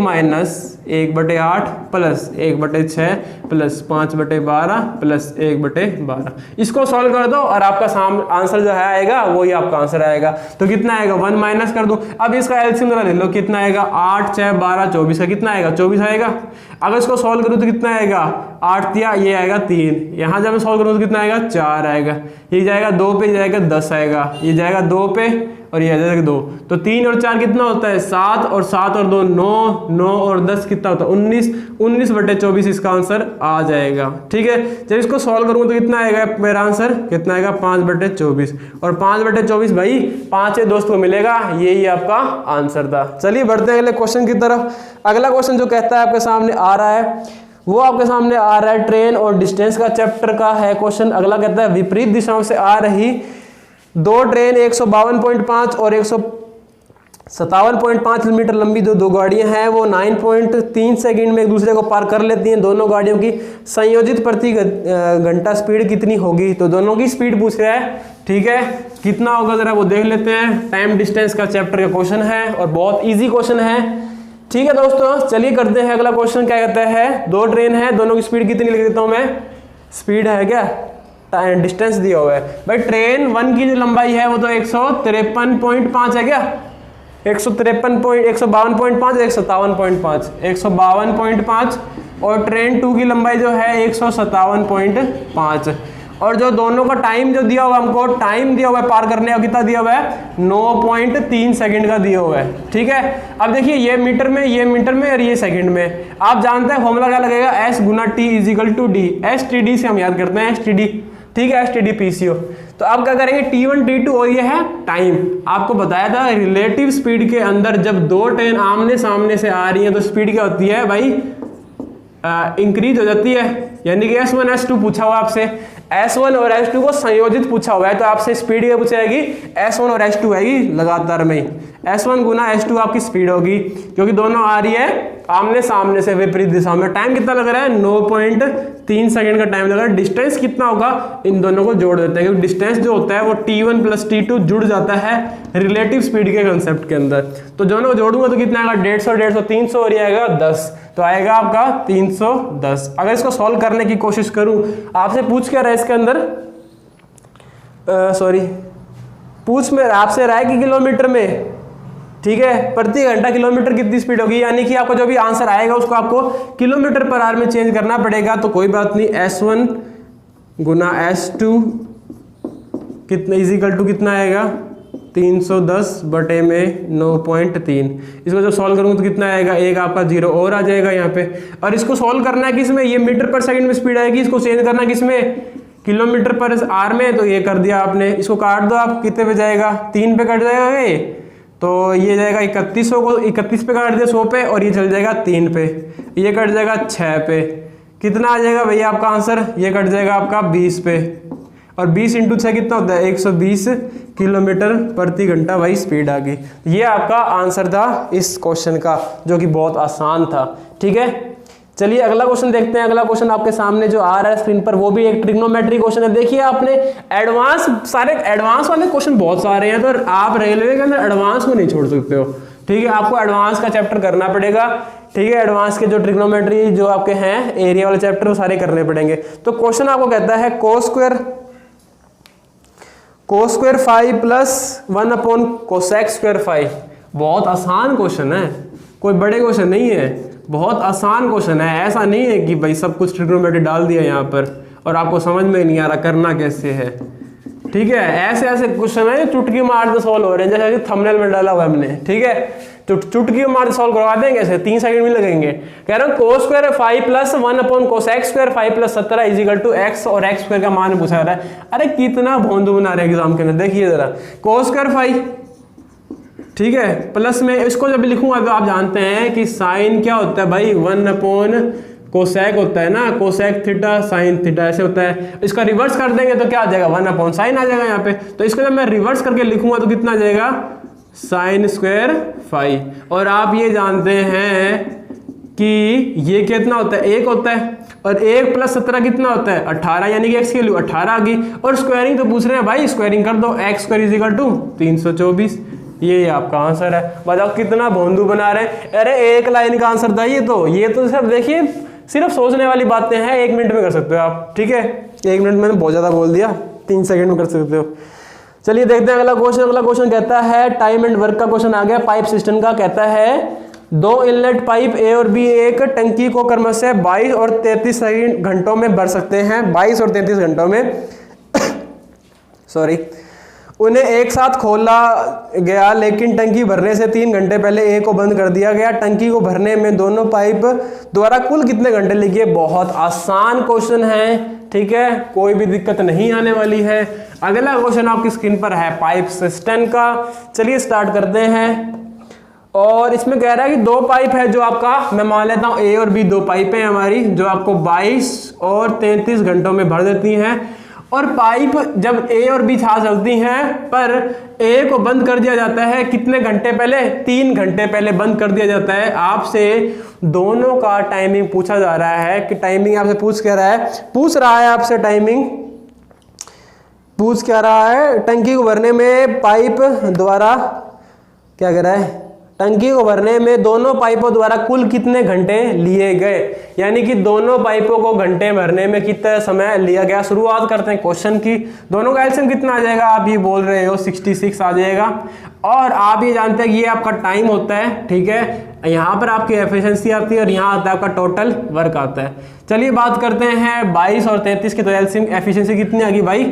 1/8 प्लस 1/6 प्लस 5/12 प्लस 1/12। इसको सॉल्व कर दो और आपका आंसर जो है आएगा वही आपका आंसर आएगा। तो कितना आएगा, 1 माइनस कर दो। अब इसका एलसीएम ले लो, कितना आएगा, 8, 6, 12, 24 का कितना आएगा, 24 आएगा। अगर इसको सॉल्व करूँ तो कितना आएगा, 8 या ये आएगा 3, यहाँ जब मैं सॉल्व करूँ तो कितना आएगा, 4 आएगा। ये जाएगा 2 पे, जाएगा 10 आएगा, ये जाएगा 2 पे और ये आ जाएगा 2। तो 3 और 4 कितना होता है, 7 और 7 और 2 9, 9 और 10 कितना होता है, 19, 19/24 इसका आंसर आ जाएगा। ठीक है, जब इसको सॉल्व करूँगा तो कितना आएगा मेरा आंसर, कितना आएगा, 5/24। और 5/24 भाई 5 दोस्त को मिलेगा, यही आपका आंसर था। चलिए बढ़ते हैं अगले क्वेश्चन की तरफ। अगला क्वेश्चन जो कहता है आपके सामने आ रहा है, वो आपके सामने आ रहा है ट्रेन और डिस्टेंस का चैप्टर का है क्वेश्चन। अगला कहता है विपरीत दिशाओं से आ रही 2 ट्रेन 152.5 और 157.5 किलोमीटर लंबी जो 2 गाड़ियां हैं वो 9.3 सेकंड में एक दूसरे को पार कर लेती हैं। दोनों गाड़ियों की संयोजित प्रति घंटा स्पीड कितनी होगी। तो दोनों की स्पीड पूछ रहा है, ठीक है, कितना होगा जरा वो देख लेते हैं। टाइम डिस्टेंस का चैप्टर का क्वेश्चन है और बहुत ईजी क्वेश्चन है। ठीक है दोस्तों, चलिए करते हैं अगला क्वेश्चन। क्या कहता है, 2 ट्रेन है, दोनों की स्पीड कितनी लिख देता हूं मैं, स्पीड है क्या, डिस्टेंस दिया हुआ है भाई। ट्रेन 1 की जो लंबाई है वो तो 153.5 है क्या, 152.5, 157.5, 152.5 और ट्रेन 2 की लंबाई जो है 157.5। और जो दोनों का टाइम जो दिया हुआ है, हमको टाइम दिया हुआ है पार करने का, कितना दिया हुआ है, 9.3 सेकंड का दिया हुआ है। ठीक है, अब देखिए ये मीटर में, ये मीटर में और ये सेकंड में। आप जानते हैं फॉर्मूला क्या लगेगा, S गुना T = D। STD से हम याद करते हैं, STD, ठीक है, STD PCO। तो आप क्या करेंगे, T1 T2 और ये है टाइम। आपको बताया था रिलेटिव स्पीड के अंदर जब 2 ट्रेन आमने सामने से आ रही है तो स्पीड क्या होती है भाई, इंक्रीज हो जाती है। यानी कि S1 S2 पूछा हुआ आपसे, S1 और S2 को संयोजित पूछा हुआ है, तो आपसे स्पीड क्या पूछेगी, S1 और S2 आएगी लगातार में, S1 गुना S2 आपकी स्पीड होगी, क्योंकि दोनों आ रही है आमने सामने से विपरीत दिशा में। टाइम कितना लग रहा है, 9.3 सेकंड का टाइम लग रहा है। डिस्टेंस कितना होगा, इन दोनों को जोड़ देते हैं, क्योंकि डिस्टेंस जो होता है वो T1 + T2 जुड़ जाता है रिलेटिव स्पीड के कंसेप्ट के अंदर। तो दोनों को जोड़ूंगा तो कितना आएगा, 150, 150, 300 और ये आएगा 10, तो आएगा आपका 310। अगर इसको सॉल्व करने की कोशिश करूं, आपसे पूछ क्या रहा है इसके अंदर, पूछ में आपसे रहा है कि किलोमीटर में, ठीक है, प्रति घंटा किलोमीटर कितनी स्पीड होगी, यानी कि आपको जो भी आंसर आएगा उसको आपको किलोमीटर पर आवर में चेंज करना पड़ेगा। तो कोई बात नहीं, S1 गुना S2 कितना इजिकल टू कितना आएगा 310/9.3। इसको जब सॉल्व करूँगा तो कितना आएगा, एक आपका 0 और आ जाएगा यहाँ पे। और इसको सॉल्व करना है किसमें, ये मीटर पर सेकंड में स्पीड आएगी, इसको चेंज करना है किसमें, किलोमीटर पर आर में। तो ये कर दिया आपने, इसको काट दो आप, कितने पे जाएगा 3 पे कट जाएगा ये, तो ये जाएगा 3100 को 31 पे काट दिया 100 पे, और ये चल जाएगा 3 पे, ये कट जाएगा 6 पे, कितना आ जाएगा भैया आपका आंसर, ये कट जाएगा आपका 20 पे, और 20 × 6 कितना होता है 120 किलोमीटर प्रति घंटा भाई स्पीड आ गई। ये आपका आंसर था इस क्वेश्चन का, जो कि बहुत आसान था। ठीक है, चलिए अगला क्वेश्चन देखते हैं। अगला क्वेश्चन आपके सामने जो आ रहा है स्क्रीन पर, वो भी एक ट्रिग्नोमेट्री क्वेश्चन है। देखिए आपने एडवांस वाले क्वेश्चन बहुत सारे हैं, तो आप रेलवे के अंदर एडवांस को नहीं छोड़ सकते हो। ठीक है, आपको एडवांस का चैप्टर करना पड़ेगा। ठीक है, एडवांस के जो ट्रिग्नोमेट्री जो आपके हैं एरिया वाले चैप्टर, वो सारे करने पड़ेंगे। तो क्वेश्चन आपको कहता है cos स्क्वायर 5 + 1 cosec स्क्वायर 5। बहुत आसान क्वेश्चन है, कोई बड़े क्वेश्चन नहीं है, बहुत आसान क्वेश्चन है। ऐसा नहीं है कि भाई सब कुछ ट्रिग्नोमेट्री डाल दिया यहाँ पर और आपको समझ में नहीं आ रहा करना कैसे है। ठीक है, ऐसे ऐसे क्वेश्चन है चुटकी मार के सॉल्व हो रहे हैं, जैसे कि थंबनेल में डाला हुआ है हमने। ठीक है, तो चुटकी मार के सॉल्व करवा देंगे, ऐसे 3 सेकंड में लगेंगे। कह रहा हूँ cos square 5 + 1 cosec square 5 + 17 = x, और x स्क्वायर का मान पूछा रहा है। अरे कितना भोंदू बना रहे एग्जाम के अंदर, देखिए जरा cos स्क्वायर 5, ठीक है, प्लस में इसको जब लिखूंगा तो आप जानते हैं कि साइन क्या होता है भाई 1 कोसेक होता है ना, कोसेक थीटा साइन थीटा ऐसे होता है। इसका रिवर्स कर देंगे तो क्या आ जाएगा 1 साइन आ जाएगा यहाँ पे। तो इसको जब मैं रिवर्स करके लिखूंगा तो कितना आ जाएगा साइन स्क्वायर 5। और आप ये जानते हैं कि ये कितना होता है 1 होता है, और 1 + 17 कितना होता है 18, यानी कि x की वैल्यू 18 आ गई। और स्क्वायरिंग तो पूछ रहे हैं भाई, स्क्वायरिंग कर दो, x स्क्वायर = 324। ये आपका आंसर है। बताओ कितना भोंदू बना रहे हैं। अरे एक लाइन का आंसर था ये तो सिर्फ देखिए, सिर्फ सोचने वाली बातें हैं, 1 मिनट में कर सकते हो आप। ठीक है, 1 मिनट में बहुत ज्यादा बोल दिया, 3 सेकंड में कर सकते हो। चलिए देखते हैं अगला क्वेश्चन। अगला क्वेश्चन कहता है टाइम एंड वर्क का क्वेश्चन आ गया, पाइप सिस्टम का। कहता है 2 इनलेट पाइप ए और बी एक टंकी को क्रमशः 22 और 33 घंटों में भर सकते हैं। 22 और 33 घंटों में सॉरी, उन्हें एक साथ खोला गया, लेकिन टंकी भरने से 3 घंटे पहले ए को बंद कर दिया गया। टंकी को भरने में दोनों पाइप द्वारा कुल कितने घंटे लगे। बहुत आसान क्वेश्चन है, ठीक है, कोई भी दिक्कत नहीं आने वाली है। अगला क्वेश्चन आपकी स्क्रीन पर है पाइप सिस्टम का। चलिए स्टार्ट करते हैं। और इसमें कह रहा है कि 2 पाइप है जो आपका, मैं मान लेता हूँ ए और बी 2 पाइपें हैं हमारी, जो आपको 22 और 33 घंटों में भर देती हैं। और पाइप जब ए और बी साथ चलती हैं, पर ए को बंद कर दिया जाता है कितने घंटे पहले, 3 घंटे पहले बंद कर दिया जाता है। आपसे दोनों का टाइमिंग पूछा जा रहा है कि टाइमिंग आपसे पूछ रहा है आपसे टाइमिंग पूछ क्या रहा है। टंकी को भरने में पाइप द्वारा क्या कह रहा है, टंकी को भरने में दोनों पाइपों द्वारा कुल कितने घंटे लिए गए, यानी कि दोनों पाइपों को घंटे भरने में कितना समय लिया गया। शुरुआत करते हैं क्वेश्चन की। दोनों का एलसीएम कितना आ जाएगा, आप ये बोल रहे हो 66 आ जाएगा। और आप ये जानते हैं कि ये आपका टाइम होता है, ठीक है, यहाँ पर आपकी एफिशिएंसी आती है और यहाँ आता है आपका टोटल वर्क आता है। चलिए बात करते हैं 22 और 33 की। तो एलसीएम एफिशिएंसी कितनी आ गई भाई,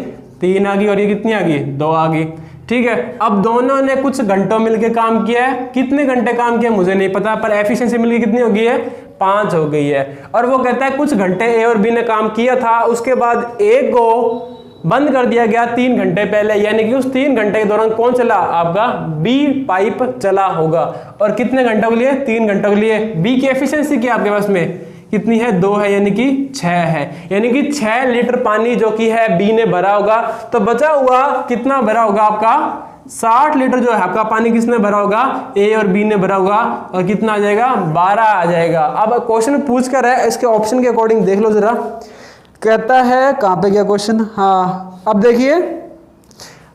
3 आ गई, और ये कितनी आ गई, 2 आ गई। ठीक है, अब दोनों ने कुछ घंटों मिलकर काम किया है। कितने घंटे काम किया मुझे नहीं पता, पर एफिशिएंसी मिलकर कितनी हो गई है, 5 हो गई है। और वो कहता है कुछ घंटे ए और बी ने काम किया था, उसके बाद ए को बंद कर दिया गया 3 घंटे पहले, यानी कि उस 3 घंटे के दौरान कौन चला, आपका बी पाइप चला होगा। और कितने घंटों के लिए, 3 घंटों के लिए। बी की एफिशिएंसी क्या आपके पास में कितनी है, 2 है, यानी कि 6 है, यानी कि 6 लीटर पानी जो कि है बी ने भरा होगा। तो बचा हुआ कितना भरा होगा आपका, 60 लीटर जो है आपका पानी किसने भरा होगा, ए और बी ने भरा होगा। और कितना आ जाएगा, 12 आ जाएगा। अब क्वेश्चन पूछ कर है, इसके ऑप्शन के अकॉर्डिंग देख लो जरा। कहता है कहाँ पे गया क्वेश्चन, हाँ अब देखिए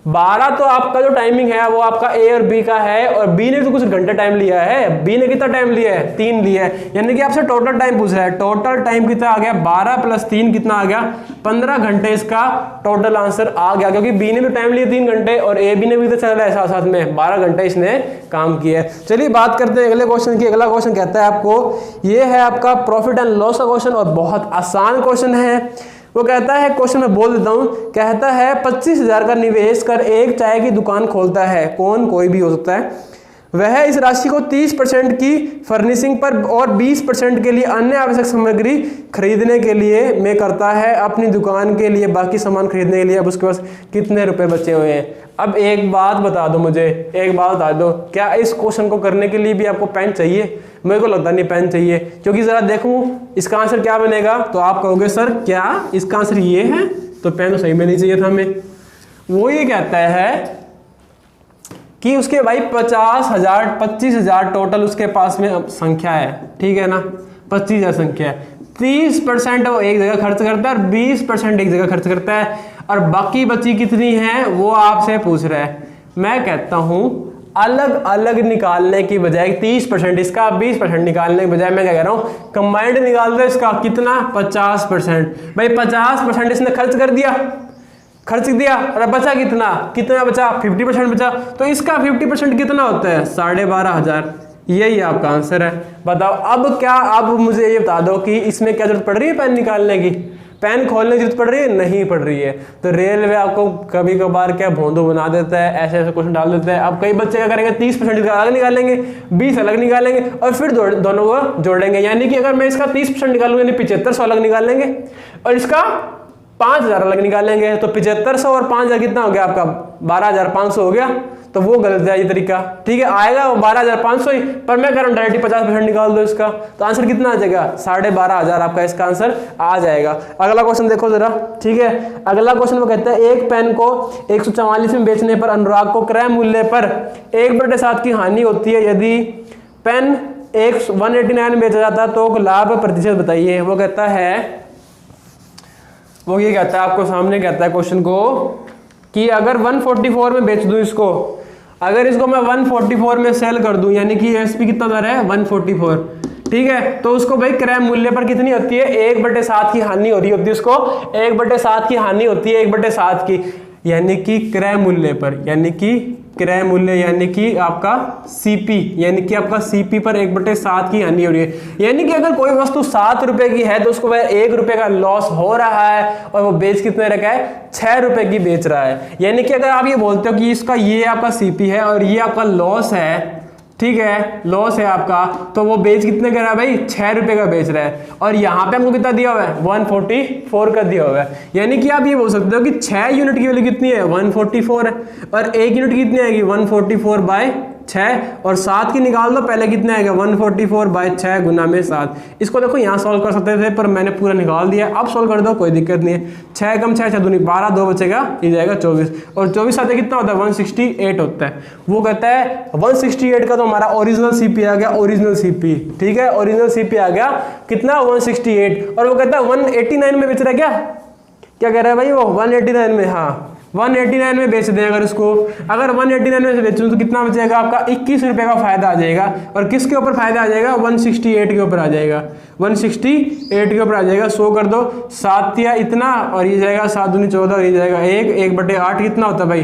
12 तो आपका जो टाइमिंग है वो आपका ए और बी का है, और बी ने तो कुछ घंटे टाइम लिया है, बी ने कितना टाइम लिया है 3 लिया है, यानी कि आपसे टोटल टाइम पूछ रहा है। टोटल टाइम कितना आ गया 12 + 3 कितना आ गया 15 घंटे इसका टोटल आंसर आ गया, क्योंकि बी ने तो टाइम लिया 3 घंटे और ए बी ने भी तो चल रहा है साथ साथ में 12 घंटे इसने काम किया है। चलिए बात करते हैं अगले क्वेश्चन की। अगला क्वेश्चन कहता है आपको, ये है आपका प्रॉफिट एंड लॉस का क्वेश्चन और बहुत आसान क्वेश्चन है। वो कहता है, क्वेश्चन में बोल देता हूं, कहता है 25,000 का निवेश कर एक चाय की दुकान खोलता है। कौन? कोई भी हो सकता है। वह इस राशि को 30% की फर्निशिंग पर और 20% के लिए अन्य आवश्यक सामग्री खरीदने के लिए में करता है। अपनी दुकान के लिए बाकी सामान खरीदने के लिए अब उसके पास कितने रुपए बचे हुए हैं? अब एक बात बता दो मुझे, एक बात बता दो, क्या इस क्वेश्चन को करने के लिए भी आपको पेन चाहिए? मेरे को लगता नहीं पेन चाहिए, क्योंकि जरा देखूं इसका आंसर क्या बनेगा तो आप कहोगे सर क्या इसका आंसर ये है, तो पेन तो सही में नहीं चाहिए था हमें। वो ये कहता है कि उसके भाई 25,000 टोटल उसके पास में संख्या है, ठीक है ना, 25,000 संख्या है। 30% वो एक जगह खर्च करता है और 20% एक जगह खर्च करता है, और बाकी बची कितनी है वो आपसे पूछ रहा है। मैं कहता हूं अलग अलग निकालने की बजाय 30% इसका 20% निकालने की बजाय मैं क्या कह रहा हूं कंबाइंड निकाल दो इसका। कितना? 50%। भाई 50% इसने खर्च कर दिया, खर्च दिया, और बचा कितना? कितना बचा? 50% बचा। तो इसका 50% कितना होता है? 12,500। यही आपका आंसर है। बताओ अब क्या, अब मुझे ये बता दो कि इसमें क्या जरूरत पड़ रही है पेन निकालने की? पेन खोलने की जरूरत पड़ रही है? नहीं पड़ रही है। तो रेलवे आपको कभी कभार क्या भोंदू बना देता है, ऐसे ऐसे क्वेश्चन डाल देता है। अब कई बच्चे क्या करेंगे 30% अलग निकालेंगे, 20 अलग निकालेंगे और फिर दोनों को जोड़ेंगे। यानी कि अगर मैं इसका 30% निकालूंगा यानी 7500 अलग निकालेंगे और इसका 5,000 अलग निकालेंगे, तो 7500 और 5,000 कितना हो गया आपका? 12,500 हो गया। तो वो गलत है ये तरीका, ठीक है। आएगा वो 12,500 ही, पर मैं कह रहा हूँ डायरेक्टली 50% निकाल दो इसका, तो आंसर कितना आ जाएगा? 12,500 आपका इसका आंसर आ जाएगा। अगला क्वेश्चन देखो जरा, ठीक है। अगला क्वेश्चन वो कहता है एक पेन को 144 में बेचने पर अनुराग को क्रय मूल्य पर 1/7 की हानि होती है। यदि पेन 189 में बेचा जाता तो लाभ प्रतिशत बताइए। वो कहता है, वो ये कहता है आपको सामने कहता है क्वेश्चन को कि अगर 144 में बेच दूं इसको, अगर इसको मैं 144 में सेल कर दूं, यानी कि एसपी कितना दर है 144, ठीक है, तो उसको भाई क्रय मूल्य पर कितनी होती है? 1/7 की हानि हो रही होती है उसको, 1/7 की हानि होती है, 1/7 की, यानी कि क्रय मूल्य पर, यानी कि क्रय मूल्य यानी कि आपका सीपी, यानी कि आपका सीपी पर 1/7 की हानि हो रही है। यानी कि अगर कोई वस्तु 7 रुपए की है तो उसको वह 1 रुपए का लॉस हो रहा है और वो बेच कितने रखा है? 6 रुपए की बेच रहा है। यानी कि अगर आप ये बोलते हो कि इसका ये आपका सीपी है और ये आपका लॉस है, ठीक है, लॉस है आपका, तो वो बेच कितने कर रहा है भाई? 6 रुपए का बेच रहा है। और यहाँ पे हमको कितना दिया हुआ है? 144 का दिया हुआ है। यानी कि आप ये बोल सकते हो कि 6 यूनिट की वैल्यू कितनी है? 144 है, और 1 यूनिट की कितनी आएगी? 144/6, और 7 की निकाल दो, पहले कितने आएगा? 144/6 गुना में 7। इसको देखो यहाँ सॉल्व कर सकते थे पर मैंने पूरा निकाल दिया। अब सॉल्व कर दो, कोई दिक्कत नहीं है। 6 कम 6 दूनी 12, 2 बचेगा, ये जाएगा 24, और 24 साथ कितना होता है? 168 होता है। वो कहता है 168 का तो हमारा ओरिजिनल सीपी आ गया, ओरिजिनल सीपी, ठीक है, ओरिजिनल सीपी आ गया कितना? 168। और वो कहता है 189 में बेच रहा है, क्या कह रहा है भाई वो? 189 में, हाँ 189 में बेच दें अगर इसको, अगर 189 में से बेचूं तो कितना बचेगा आपका? 21 रुपए का फायदा आ जाएगा। और किसके ऊपर फायदा आ जाएगा? 168 के ऊपर आ जाएगा, 168 के ऊपर आ जाएगा। 100 कर दो, 7 या इतना, और ये जाएगा 7 दूनी 14, और ये जाएगा 1/8 कितना होता है भाई?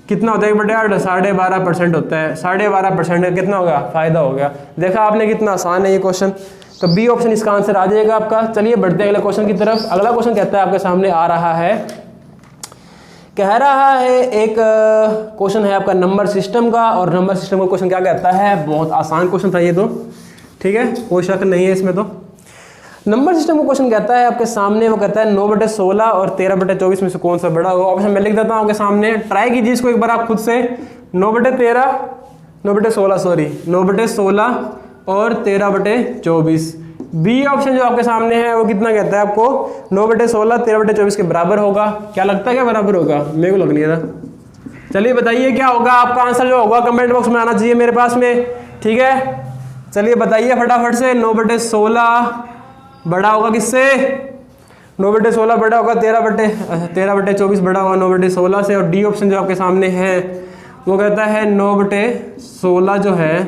कितना होता है 1/8? 12.5% होता है। 12.5% का कितना होगा? फायदा हो गया। देखा आपने कितना आसान है ये क्वेश्चन। तो बी ऑप्शन इसका आंसर आ जाएगा आपका। चलिए बढ़ते हैं अगले क्वेश्चन की तरफ। अगला क्वेश्चन कहता है आपके सामने आ रहा है, कह रहा है एक क्वेश्चन है आपका नंबर सिस्टम का, और नंबर सिस्टम का क्वेश्चन क्या कहता है? बहुत आसान क्वेश्चन था ये तो, ठीक है, कोई शक नहीं है इसमें। तो नंबर सिस्टम का क्वेश्चन कहता है आपके सामने, वो कहता है 9/16 और 13/24 में से कौन सा बड़ा होगा? ऑप्शन मैं लिख देता हूँ आपके सामने, ट्राई कीजिए इसको एक बार आप खुद से। 9/16 सॉरी 9/16 और 13/24। बी ऑप्शन जो आपके सामने है वो कितना कहता है आपको? 9/16 13/24 के बराबर होगा। क्या लगता है क्या बराबर होगा? मेरे को लग नहीं रहा। चलिए बताइए क्या होगा आपका आंसर, जो होगा कमेंट बॉक्स में आना चाहिए मेरे पास में, ठीक है। चलिए बताइए फटाफट से, 9/16 बड़ा होगा किससे? 9/16 बड़ा होगा 13/24 बड़ा होगा 9/16 से। और डी ऑप्शन जो आपके सामने है वो कहता है 9/16 जो है,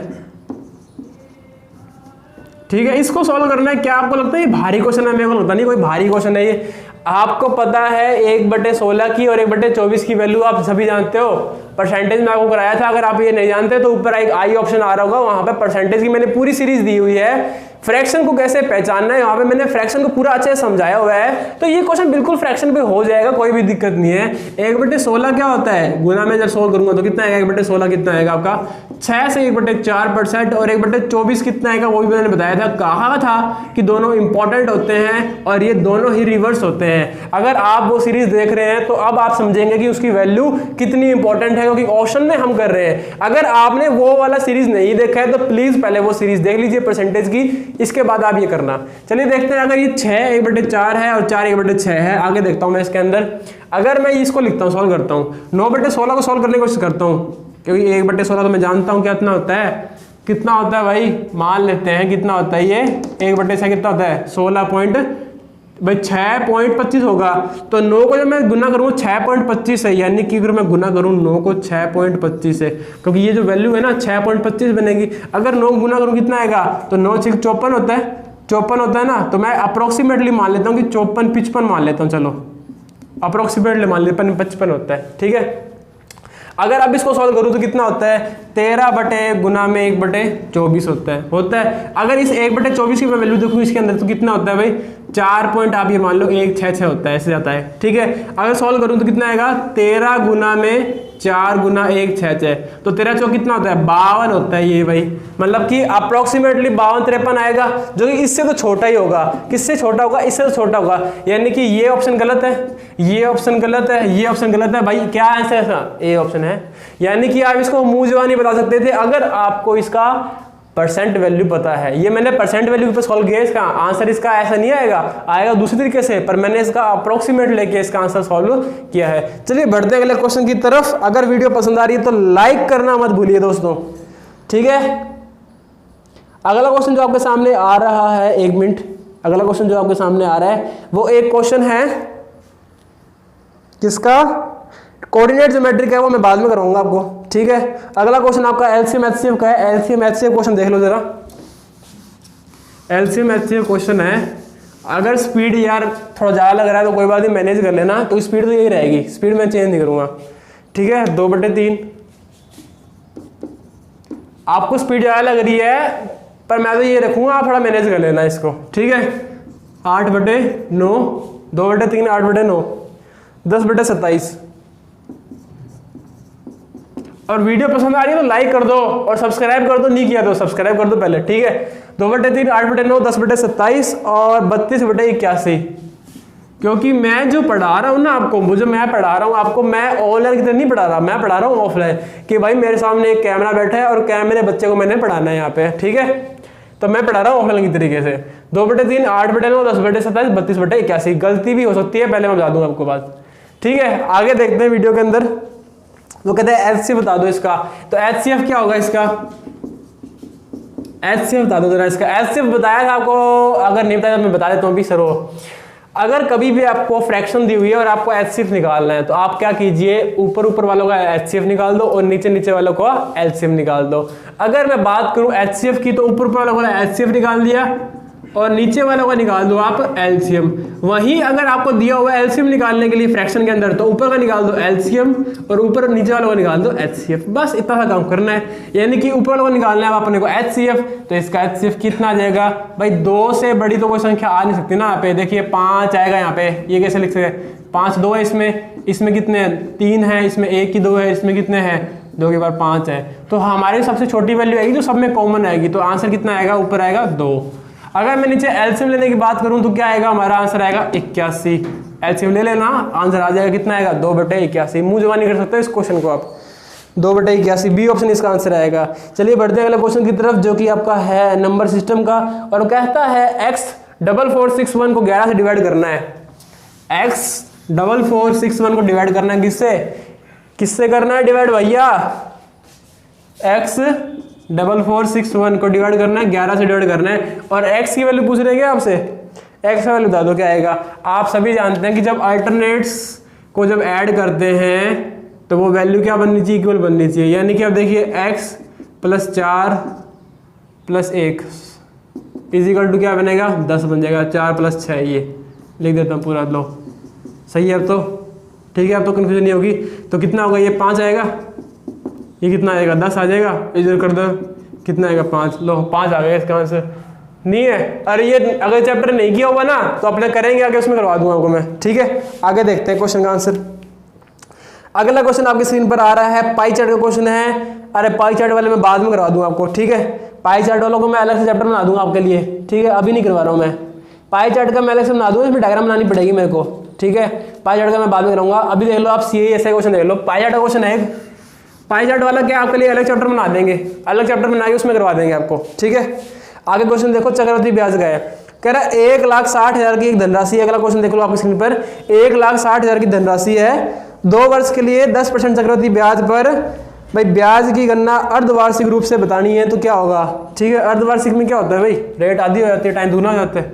ठीक है। इसको सॉल्व करना है। क्या आपको लगता है ये भारी क्वेश्चन है? मेरे को लगता नहीं कोई भारी क्वेश्चन है ये। आपको पता है 1/16 की और 1/24 की वैल्यू आप सभी जानते हो, परसेंटेज में आपको कराया था। अगर आप ये नहीं जानते तो ऊपर एक आई ऑप्शन आ रहा होगा, वहां पे परसेंटेज की मैंने पूरी सीरीज दी हुई है। फ्रैक्शन को कैसे पहचानना है वहां पे मैंने फ्रैक्शन को पूरा अच्छे से समझाया हुआ है। तो ये क्वेश्चन बिल्कुल फ्रैक्शन पे हो जाएगा, कोई भी दिक्कत नहीं है। 1/16 क्या होता है? गुना में जब सोल्व करूंगा तो कितना आएगा? 1/16 कितना आएगा आपका? 6 से 1/4%। और 1/24 कितना आएगा वो भी मैंने बताया था। कहा था कि दोनों इंपॉर्टेंट होते हैं और ये दोनों ही रिवर्स होते हैं। अगर आप वो सीरीज देख रहे हैं तो अब आप समझेंगे कि उसकी वैल्यू कितनी इंपॉर्टेंट है, क्योंकि ऑप्शन में हम कर रहे हैं। अगर आपने वो वाला सीरीज नहीं देखा है तो प्लीज पहले वो सीरीज देख लीजिए परसेंटेज की, इसके बाद आप ये करना। चलिए देखते हैं। अगर ये 6 1/4 है और 4 1/6 है, आगे देखता हूं मैं इसके अंदर। अगर मैं इसको लिखता हूं, सॉल्व करता हूं, 9/16 को सॉल्व करने की कोशिश करता हूं, क्योंकि 1/16 तो मैं जानता हूं कितना होता है। कितना होता है भाई? मान लेते हैं कितना होता है ये 1/6 कितना होता है? 6.25 होगा। तो 9 को जब मैं गुना करूंगा 6.25 से, यानी कि अगर मैं गुना करूं 9 को 6.25 से, क्योंकि ये जो वैल्यू है ना 6.25 बनेगी। अगर 9 गुना करूं कितना आएगा? तो 9 6 54 होता है, 54 होता है ना। तो मैं अप्रोक्सीमेटली मान लेता हूं कि 54 55 मान लेता हूं। चलो अप्रोक्सीमेटली मान लेते 55 होता है, ठीक है। अगर अब इसको सॉल्व करूं तो कितना होता है? 13 गुना में 1/24 होता है। अगर इस 1/24 की मैं वैल्यू देखूं इसके अंदर तो कितना होता है भाई? 4 पॉइंट आप ये मान लो 166 होता है, ऐसे जाता है, ठीक है। अगर सॉल्व करूं तो कितना आएगा? 13 गुना में 4 गुना 166, तो 13 चौक कितना होता है? 52 होता है ये भाई। मतलब कि अप्रोक्सीमेटली 52-53 आएगा, जो कि इससे तो छोटा ही होगा। किससे छोटा होगा? इससे तो छोटा होगा। यानी कि ये ऑप्शन गलत है, ये ऑप्शन गलत है, ये ऑप्शन गलत है भाई। क्या आंसर है इसका? ए ऑप्शन है। यानी कि आप इसको मुंह जुबानी नहीं बता सकते थे अगर आपको इसका परसेंट वैल्यू पता है। ये मैंने परसेंट वैल्यू पे सॉल्व किया, इसका आंसर इसका ऐसा नहीं आएगा, आएगा दूसरी तरीके से, पर मैंने इसका अप्रोक्सीमेट लेके इसका आंसर सॉल्व किया है। चलिए बढ़ते हैं अगले क्वेश्चन की तरफ। अगर वीडियो पसंद आ रही है तो लाइक करना मत भूलिए दोस्तों, ठीक है। अगला क्वेश्चन जो आपके सामने आ रहा है, 1 मिनट, अगला क्वेश्चन जो आपके सामने आ रहा है वो एक क्वेश्चन है किसका? कोऑर्डिनेट ज्योमेट्री का है, वो मैं बाद में कराऊंगा आपको, ठीक है। अगला क्वेश्चन आपका एलसीएम एचसीएफ का है। एलसीएम एचसीएफ क्वेश्चन देख लो जरा। एलसीएम एचसीएफ क्वेश्चन है। अगर स्पीड यार थोड़ा ज़्यादा लग रहा है तो कोई बात नहीं, मैनेज कर लेना। तो स्पीड तो यही रहेगी, स्पीड मैं चेंज नहीं करूंगा, ठीक है। 2/3 आपको स्पीड ज़्यादा लग रही है पर मैं तो ये रखूंगा, आप थोड़ा मैनेज कर लेना इसको, ठीक है। 8/9, 2/3 8/9, 10/27। और वीडियो पसंद आ रही है तो लाइक कर दो और सब्सक्राइब कर दो, नहीं किया तो सब्सक्राइब कर दो पहले, ठीक है। 2/3 8/9, 10/27 और 32/81। क्योंकि मैं जो पढ़ा रहा हूँ ना आपको, मुझे मैं पढ़ा रहा हूँ आपको, मैं ऑनलाइन की तरह नहीं पढ़ा रहा, मैं पढ़ा रहा हूँ ऑफलाइन। कि भाई मेरे सामने एक कैमरा बैठा है और मेरे बच्चे को मैंने पढ़ाना है यहाँ पे, ठीक है। तो मैं पढ़ा रहा हूँ ऑफलाइन की तरीके से। 2/3 8/9, 10/27, 32/81। गलती भी हो सकती है, पहले मैं बता दूंगा आपको बात, ठीक है। आगे देखते हैं वीडियो के अंदर। वो कहते हैं एचसीएफ बता दो इसका। तो एचसीएफ क्या होगा इसका? एचसीएफ बता दो जरा इसका। एचसीएफ बताया था आपको, अगर नहीं बताया तो मैं बता देता हूँ अभी सर। अगर कभी भी आपको फ्रैक्शन दी हुई है और आपको एचसीएफ निकालना है तो आप क्या कीजिए, ऊपर वालों का एचसीएफ निकाल दो और नीचे वालों का एलसीएम निकाल दो। अगर मैं बात करूं एचसीएफ की तो ऊपर वालों का एचसीएफ निकाल दिया और नीचे वालों का निकाल दो आप एलसीएम। वहीं अगर आपको दिया हुआ एलसीएम निकालने के लिए फ्रैक्शन के अंदर तो ऊपर का निकाल दो एलसीएम और ऊपर नीचे वालों का निकाल दो एचसीएफ। बस इतना सा काम करना है। यानी कि ऊपर वालों का निकालना है अपने को एचसीएफ, तो इसका एचसीएफ कितना आ जाएगा भाई? 2 से बड़ी तो कोई संख्या आ नहीं सकती ना। यहाँ पे देखिए 5 आएगा, यहाँ पे ये कैसे लिख सकते हैं? 5 2 है इसमें कितने हैं? 3 है, इसमें 1 की 2 है, इसमें कितने हैं? 2 के बाद 5 है। तो हमारी सबसे छोटी वैल्यू आएगी जो सब में कॉमन आएगी। तो आंसर कितना आएगा? ऊपर आएगा 2। अगर मैं नीचे एलसीएम लेने की बात करूं तो क्या आएगा? हमारा आंसर आएगा 81। एलसीएम ले लेना, आंसर आ जाएगा कितना आएगा? 2/81। मुंह जबानी कर सकते हो इस क्वेश्चन को आप, 2/81। बी ऑप्शन इसका आंसर आएगा। चलिए बढ़ते हैं अगले क्वेश्चन की तरफ जो कि आपका है नंबर सिस्टम का, और कहता है x4461 को 11 से डिवाइड करना है। x4461 को डिवाइड करना है किससे करना है डिवाइड भैया? x4461 को डिवाइड करना है, 11 से डिवाइड करना है। और x की वैल्यू पूछ रहे हैं आपसे, एक्स का वैल्यू बता दो क्या आएगा। आप सभी जानते हैं कि जब अल्टरनेट्स को जब ऐड करते हैं तो वो वैल्यू क्या बननी चाहिए, इक्वल बननी चाहिए। यानी कि अब देखिए x + 4 + 1 इजिकल टू क्या बनेगा, 10 बन जाएगा। 4 + 6 ये लिख देता हूँ पूरा, लो सही है अब तो, ठीक है अब तो कन्फ्यूजन नहीं होगी। तो कितना होगा, ये 5 आएगा, ये कितना आएगा 10 आ जाएगा, इधर कर दो कितना आएगा 5, लो 5 आ गया इसका आंसर। नहीं है, अरे ये अगर चैप्टर नहीं किया होगा ना तो अपने करेंगे आगे, उसमें करवा दूंगा आपको मैं, ठीक है। आगे देखते हैं क्वेश्चन का आंसर। अगला क्वेश्चन आपकी स्क्रीन पर आ रहा है, पाई चार्ट का क्वेश्चन है। अरे पाई चार्ट वाले मैं बाद में करवा दूंगा आपको, ठीक है। पाई चार्ट वालों को मैं अलग से चैप्टर बना दूंगा आपके लिए, ठीक है, अभी नहीं करवा रहा हूँ मैं। पाई चार्ट का मैं अलग से बना दूंगा, इसमें डायग्राम बनानी पड़ेगी मेरे को, ठीक है। पाई चार्ट का मैं बाद में कराऊंगा। अभी देख लो आप CAS क्वेश्चन देख लो, पाई चार्ट का क्वेश्चन है। पाई चार्ट वाला क्या आपके लिए अलग चैप्टर बना देंगे, अलग चैप्टर बना के उसमें करवा देंगे आपको, ठीक है। आगे क्वेश्चन देखो, चक्रवृद्धि ब्याज का है, कह रहा है 1,60,000 की एक धनराशि है। अगला क्वेश्चन देख लो आपकी स्क्रीन पर, 1,60,000 की धनराशि है, 2 वर्ष के लिए 10% चक्रवृद्धि ब्याज पर। भाई ब्याज की गणना अर्धवार्षिक रूप से बतानी है तो क्या होगा, ठीक है। अर्धवार्षिक में क्या होता है भाई, रेट आधी हो जाती है, टाइम दूना हो जाता है,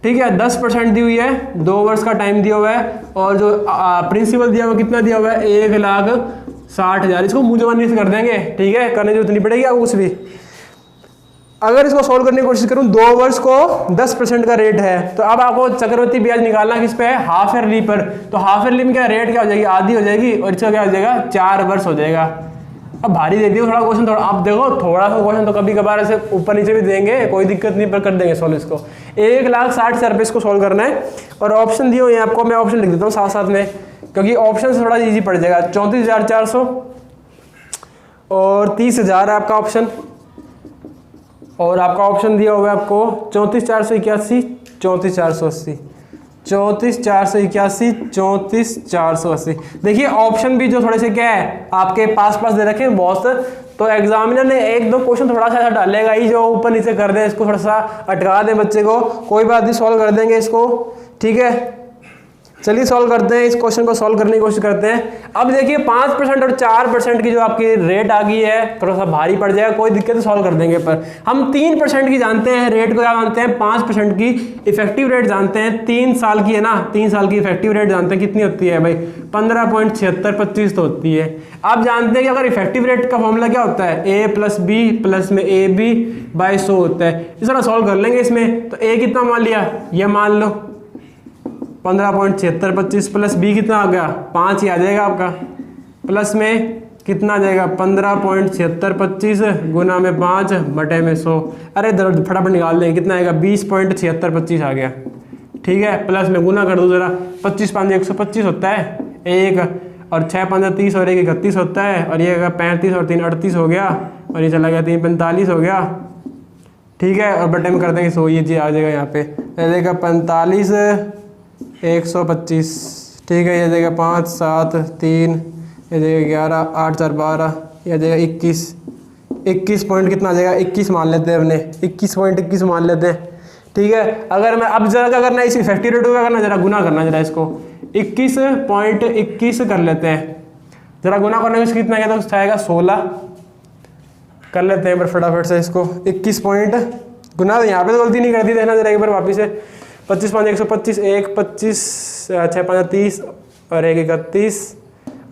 ठीक है। 10% दी हुई है, 2 वर्ष का टाइम दिया हुआ है, और जो प्रिंसिपल दिया हुआ कितना दिया हुआ है, 1,60,000। इसको मुंह जबानी से कर देंगे, ठीक है, करने की जरूरत नहीं पड़ेगी आपको कुछ भी। अगर इसको सॉल्व करने की कोशिश करूं, 2 वर्ष को 10% का रेट है, तो अब आपको चक्रवृद्धि ब्याज निकालना किस पे है, हाफ ईयरली पर। तो हाफ ईयरली में क्या रेट क्या हो जाएगी, आधी हो जाएगी, और इसका क्या हो जाएगा 4 वर्ष हो जाएगा। अब भारी दे दियो थोड़ा क्वेश्चन, थोड़ा आप देखो थोड़ा सा क्वेश्चन तो कभी कभार ऐसे ऊपर नीचे भी देंगे, कोई दिक्कत नहीं, पर कर देंगे सॉल्व इसको। 1,60,000 रुपये इसको सॉल्व करना है, और ऑप्शन दिए हुए हैं आपको, मैं ऑप्शन लिख देता हूँ साथ साथ में, क्योंकि ऑप्शन से थोड़ा ईजी पड़ जाएगा। 34,400 और 30,000 है आपका ऑप्शन, और आपका ऑप्शन दिया हुआ है आपको 34,481, 34,480, 34,481, 34,480। देखिए ऑप्शन भी जो थोड़े से क्या है आपके पास दे रखे हैं बहुत, तो एग्जामिनर ने 1-2 क्वेश्चन थोड़ा सा डालेगा ही, जो ऊपर नीचे कर दें, इसको थोड़ा सा अटका दें बच्चे को, कोई बात नहीं, सॉल्व कर देंगे इसको, ठीक है। चलिए सॉल्व करते हैं, इस क्वेश्चन को सॉल्व करने की कोशिश करते हैं। अब देखिए 5% और 4% की जो आपकी रेट आ गई है, थोड़ा सा भारी पड़ जाएगा, कोई दिक्कत, सॉल्व कर देंगे। पर हम 3% की जानते हैं रेट को, क्या जानते हैं 5% की इफेक्टिव रेट जानते हैं, 3 साल की है ना, 3 साल की इफेक्टिव रेट जानते हैं, कितनी होती है भाई 15.7625 तो होती है। अब जानते हैं कि अगर इफेक्टिव रेट का फॉर्मूला क्या होता है, A + B प्लस में AB/100 होता है। इस तरह सॉल्व कर लेंगे इसमें। तो A कितना मान लिया, ये मान लो 15.7625 प्लस B कितना आ गया 5 ही आ जाएगा आपका, प्लस में कितना आ जाएगा 15.7625 गुना में 5 बटे में 100। अरे फटाफट निकाल देंगे, कितना आएगा 20.7625 आ गया, ठीक है। प्लस में गुना कर दो जरा, 25×5 125 होता है एक, और 6×5 30 और 1 31 होता है, और ये 35 और 3 38 हो गया, और ये चला गया 3 45 हो गया, ठीक है। और बटे में कर देंगे 100, ये जी आ जाएगा यहाँ पे, जाएगा 45 125, ठीक है। ये जाएगा 5 7 3, ये जाएगा 11 8 4 12, ये जाएगा 21 पॉइंट कितना आ जाएगा 21 मान लेते हैं अपने, 21.21 मान लेते हैं, ठीक है। अगर मैं अब जरा क्या करना है, इस इफेक्टिव रेट को क्या करना, जरा गुना करना, जरा इसको 21.21 कर लेते हैं, जरा गुना करने में कितना गया तो आएगा 16 कर लेते हैं। पर फटाफट से इसको 21 पॉइंट गुना, यहाँ पे तो गलती नहीं कर दी, देखना जरा एक बार वापिस से, 25×5 125, 1 25 6×5 30 और 1 31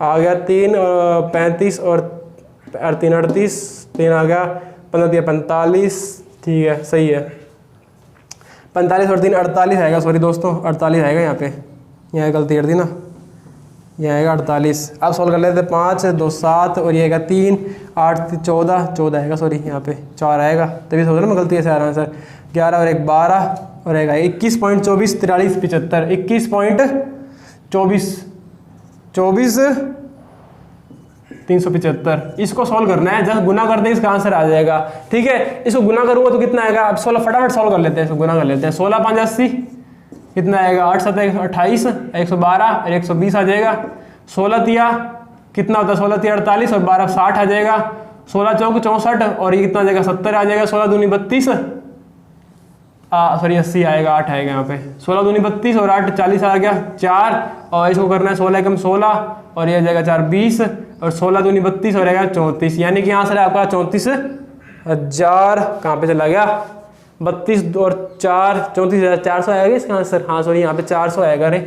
आ गया, 3 और 35 और 3 38, 3 आ गया, 15 45, ठीक है सही है। 45 और 3 48 आएगा, सॉरी दोस्तों 48 आएगा यहाँ पे, यहाँ गलती कर दी ना, यहाँ आएगा 48। अब सॉल्व कर लेते हैं, 5 2 7 और ये आएगा 3 8 14 आएगा, सॉरी यहाँ पे 4 आएगा, तभी सोच रहा ना मैं गलती से आ रहा है सर। 11 और 1 12 और आएगा 21.24 43 75, 21.24 24 375। इसको सॉल्व करना है, जब गुना करते हैं इसका आंसर आ जाएगा, ठीक है। इसको गुना करूंगा तो कितना आएगा, अब 16 फटाफट सॉल्व कर लेते हैं, इसको गुना कर लेते हैं। 16×5 80 कितना आएगा, 8 7 28 112 और 120 आ जाएगा। 16 तिया कितना होता है, 16 तिया 48 और 12 60 आ जाएगा। 16 चौक 64 और ये कितना आ जाएगा 70 आ जाएगा। 16 दूनी 32 सॉरी 80 आएगा, 8 आएगा यहाँ पे। 16 दूनी 32 और 8 40 आ गया 4, और इसको करना है 16 कम 16 और ये आ जाएगा 4 20 और 16 दूनी 32 हो जाएगा 34, यानी कि यहाँ से आपका 34,000 कहाँ पे चला गया 32 और 4 34,400 आएगा इसका आंसर। हाँ सॉरी, यहाँ पे 400 आएगा रे,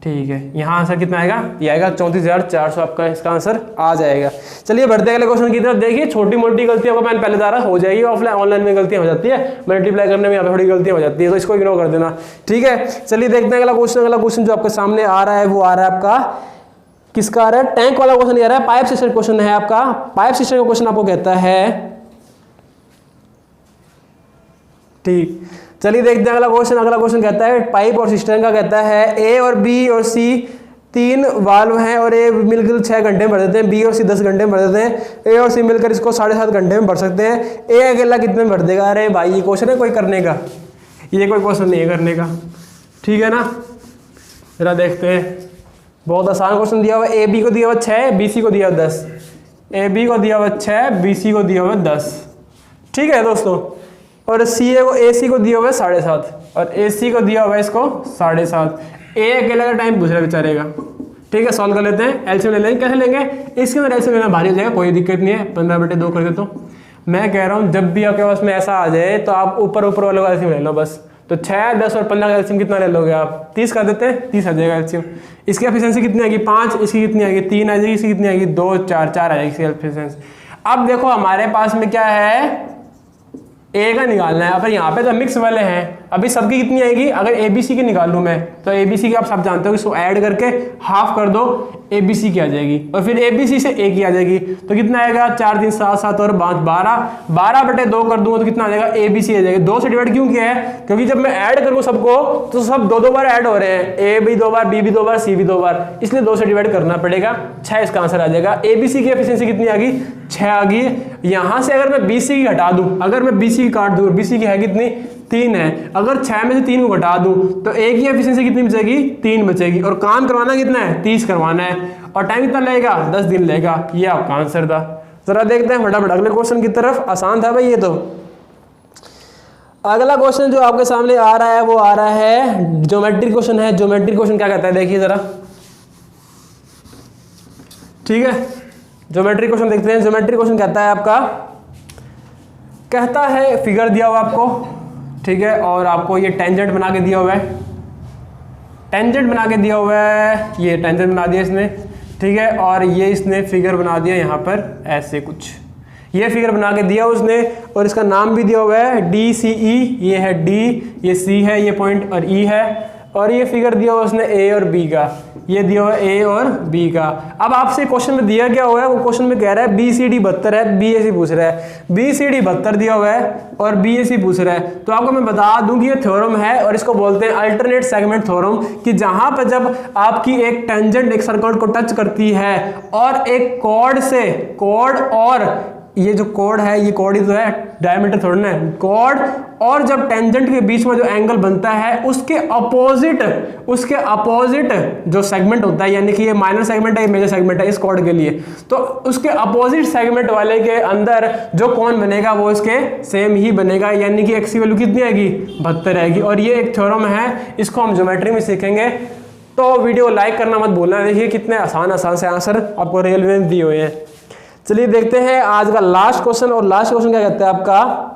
ठीक है। यहाँ आंसर कितना आएगा, ये आएगा 34,400 आपका इसका आंसर आ जाएगा। चलिए बढ़ते हैं अगले क्वेश्चन की तरफ। देखिए छोटी मोटी गलतियों को मैंने पहले बता रहा हो जाएगी, ऑफलाइन ऑनलाइन में गलतियां हो जाती है, मल्टीप्लाई करने में यहाँ पे थोड़ी गलतियां हो जाती है, तो इसको इग्नोर कर देना, ठीक है। चलिए देखते हैं अगला क्वेश्चन। अगला क्वेश्चन जो आपके सामने आ रहा है वो आ रहा है आपका, किसका आ रहा है, टैंक वाला क्वेश्चन आ रहा है, पाइप सिस्टम क्वेश्चन है आपका। पाइप सिस्टम का क्वेश्चन आपको कहता है, ठीक। चलिए देखते हैं अगला क्वेश्चन। अगला क्वेश्चन कहता है पाइप और सिस्टम का, कहता है ए और बी और सी 3 वाल्व हैं और ए मिलकर 6 घंटे में भर देते हैं, बी और सी 10 घंटे में भर देते हैं, ए और सी मिलकर इसको 7.5 घंटे में भर सकते हैं, ए अकेला कितने में भर देगा। अरे भाई ये क्वेश्चन है कोई करने का, ये कोई क्वेश्चन नहीं है करने का, ठीक है ना। जरा देखते हैं, बहुत आसान क्वेश्चन दिया हुआ है। ए बी को दिया हुआ 6, बी सी को दिया हुआ 10, ए बी को दिया हुआ 6, बी सी को दिया हुआ 10, ठीक है दोस्तों। और सी ए को, ए सी को दिया हुआ है 7.5 और ए सी को दिया हुआ है इसको 7.5। ए अकेला का टाइम पूछ रहा है बेचारे का, ठीक है। सॉल्व कर लेते हैं, एलसीएम ले लेंगे। कैसे लेंगे, इसके अंदर एलसीएम लेना भारी हो जाएगा, कोई दिक्कत नहीं है, 15/2 कर देता हूँ। मैं कह रहा हूँ जब भी आपके पास में ऐसा आ जाए तो आप ऊपर वाले का एलसीएम ले लो बस। तो 6, 10 और 15 का एलसीएम कितना ले लोगे आप, 30 कर देते हैं, 30 आ जाएगा एलसीएम। इसकी एफिशिएंसी कितनी आएगी, 5, इसकी कितनी आएगी, 3 आ जाएगी, इसकी कितनी आएगी, 2, 4 आ जाएगी इसकी एफिशिएंसी। अब देखो हमारे पास में क्या है, ए का निकालना है। अब यहाँ पे तो मिक्स वाले हैं, अभी सबकी कितनी आएगी, अगर ए बी सी की निकालूं मैं तो ए बी सी की आप सब जानते हो, इसको ऐड करके हाफ कर दो, ए बी सी की आ जाएगी और फिर ए बी सी से ए की आ जाएगी। तो कितना आएगा, 4, 3, 7, 7 और 5, 12, 12/2 कर दूंगा तो कितना आ जाएगा, ए बी सी आ जाएगा। 2 से डिवाइड क्यों किया है, क्योंकि जब मैं ऐड करूँ सबको तो सब 2 बार ऐड हो रहे हैं, ए भी 2 बार, बी भी 2 बार, सी भी 2 बार, इसलिए 2 से डिवाइड करना पड़ेगा। 6 इसका आंसर आ जाएगा। ए बी सी की एफिशिएंसी कितनी आ गई, 6 आ गई। यहाँ से अगर मैं बी सी की हटा दूं, अगर मैं बी सी की काट दूं, बी सी की है कितनी, 3 है, अगर 6 में से 3 को घटा दूं तो ए की एफिशिएंसी कितनी बचेगी, 3 बचेगी। और काम करवाना कितना है, 30 करवाना है, और टाइम कितना लगेगा, 10 दिन लगेगा। ये आपका आंसर था। जरा देखते हैं फटाफट अगले क्वेश्चन की तरफ। आसान था भाई ये तो। अगला क्वेश्चन जो आपके सामने आ रहा है वो आ रहा है ज्योमेट्री क्वेश्चन है। ज्योमेट्री क्वेश्चन क्या कहता है, देखिए जरा, ठीक है। ज्योमेट्री क्वेश्चन देखते हैं। ज्योमेट्री क्वेश्चन कहता है आपका, कहता है फिगर दिया हुआ आपको, ठीक है, और आपको ये टेंजेंट बना के दिया हुआ है, टेंजेंट बना के दिया हुआ है, ये टेंजेंट बना दिया इसने, ठीक है। और ये इसने फिगर बना दिया यहाँ पर ऐसे कुछ, ये फिगर बना के दिया उसने, और इसका नाम भी दिया हुआ है डी सी ई, ये है डी, ये सी है, ये पॉइंट और ई है, और ये फिगर दिया हुआ उसने ए और बी का, ये दिया हुआ ए और बी का। अब आपसे क्वेश्चन में दिया क्या हुआ है, वो क्वेश्चन में कह रहा है बी सी डी 72 है, बी ए सी पूछ रहा है, बी सी डी 72 दिया हुआ है और बी ए सी पूछ रहा है। तो आपको मैं बता दूं कि ये थ्योरम है और इसको बोलते हैं अल्टरनेट सेगमेंट थ्योरम, कि जहां पर जब आपकी एक टेंजेंट एक सर्कल को टच करती है और एक कॉर्ड से, कॉर्ड और ये जो कॉर्ड है, ये कॉर्ड ही तो है, डायमीटर थोड़ा ना है, कॉर्ड और जब टेंजेंट के बीच में जो एंगल बनता है उसके अपोजिट जो सेगमेंट होता है, यानी कि ये माइनर सेगमेंट है, ये मेजर सेगमेंट है इस कॉर्ड के लिए, तो उसके अपोजिट सेगमेंट वाले के अंदर जो कोण बनेगा वो इसके सेम ही बनेगा, यानी कि एक्स की वैल्यू कितनी आएगी, 72 आएगी। और ये एक थ्योरम है, इसको हम ज्योमेट्री में सीखेंगे। तो वीडियो लाइक करना मत भूलना। देखिए कितने आसान से आंसर आपको रेलवे में दिए हुए हैं। चलिए देखते हैं आज का लास्ट क्वेश्चन। और लास्ट क्वेश्चन क्या कहते हैं आपका,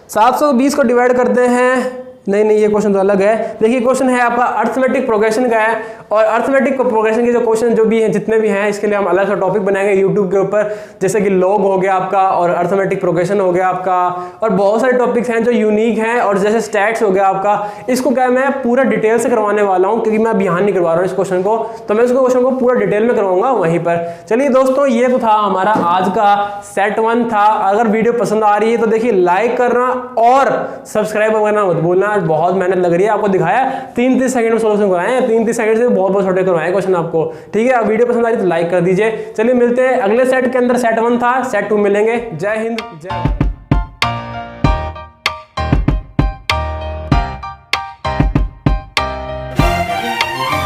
720 को डिवाइड करते हैं, नहीं ये क्वेश्चन तो अलग है। देखिए क्वेश्चन है आपका अर्थमेटिक प्रोग्रेशन का है, और अर्थमेटिक प्रोग्रेशन के जो क्वेश्चन जो भी हैं, जितने भी हैं, इसके लिए हम अलग सा टॉपिक बनाएंगे यूट्यूब के ऊपर, जैसे कि लॉग हो गया आपका और अर्थमेटिक प्रोग्रेशन हो गया आपका, और बहुत सारे टॉपिक्स हैं जो यूनिक हैं, और जैसे स्टैट्स हो गया आपका। इसको क्या मैं पूरा डिटेल से करवाने वाला हूँ, क्योंकि मैं अब यहाँ नहीं करवा रहा हूँ इस क्वेश्चन को, तो मैं इसको क्वेश्चन को पूरा डिटेल में करवाऊंगा वहीं पर। चलिए दोस्तों, ये तो था हमारा आज का सेट 1 था। अगर वीडियो पसंद आ रही है तो देखिए लाइक करना और सब्सक्राइब करना मत भूलना। बहुत मेहनत लग रही है, आपको दिखाया 3-3 सेकंड में सोल्यूशन करवाए हैं, 3-3 सेकंड से बहुत छोटे करवाए क्वेश्चन आपको, ठीक है। अब वीडियो पसंद आ रही है तो लाइक कर दीजिए। चलिए मिलते हैं अगले सेट के अंदर, सेट 1 था, सेट 2 मिलेंगे। जय हिंद, जय भारत।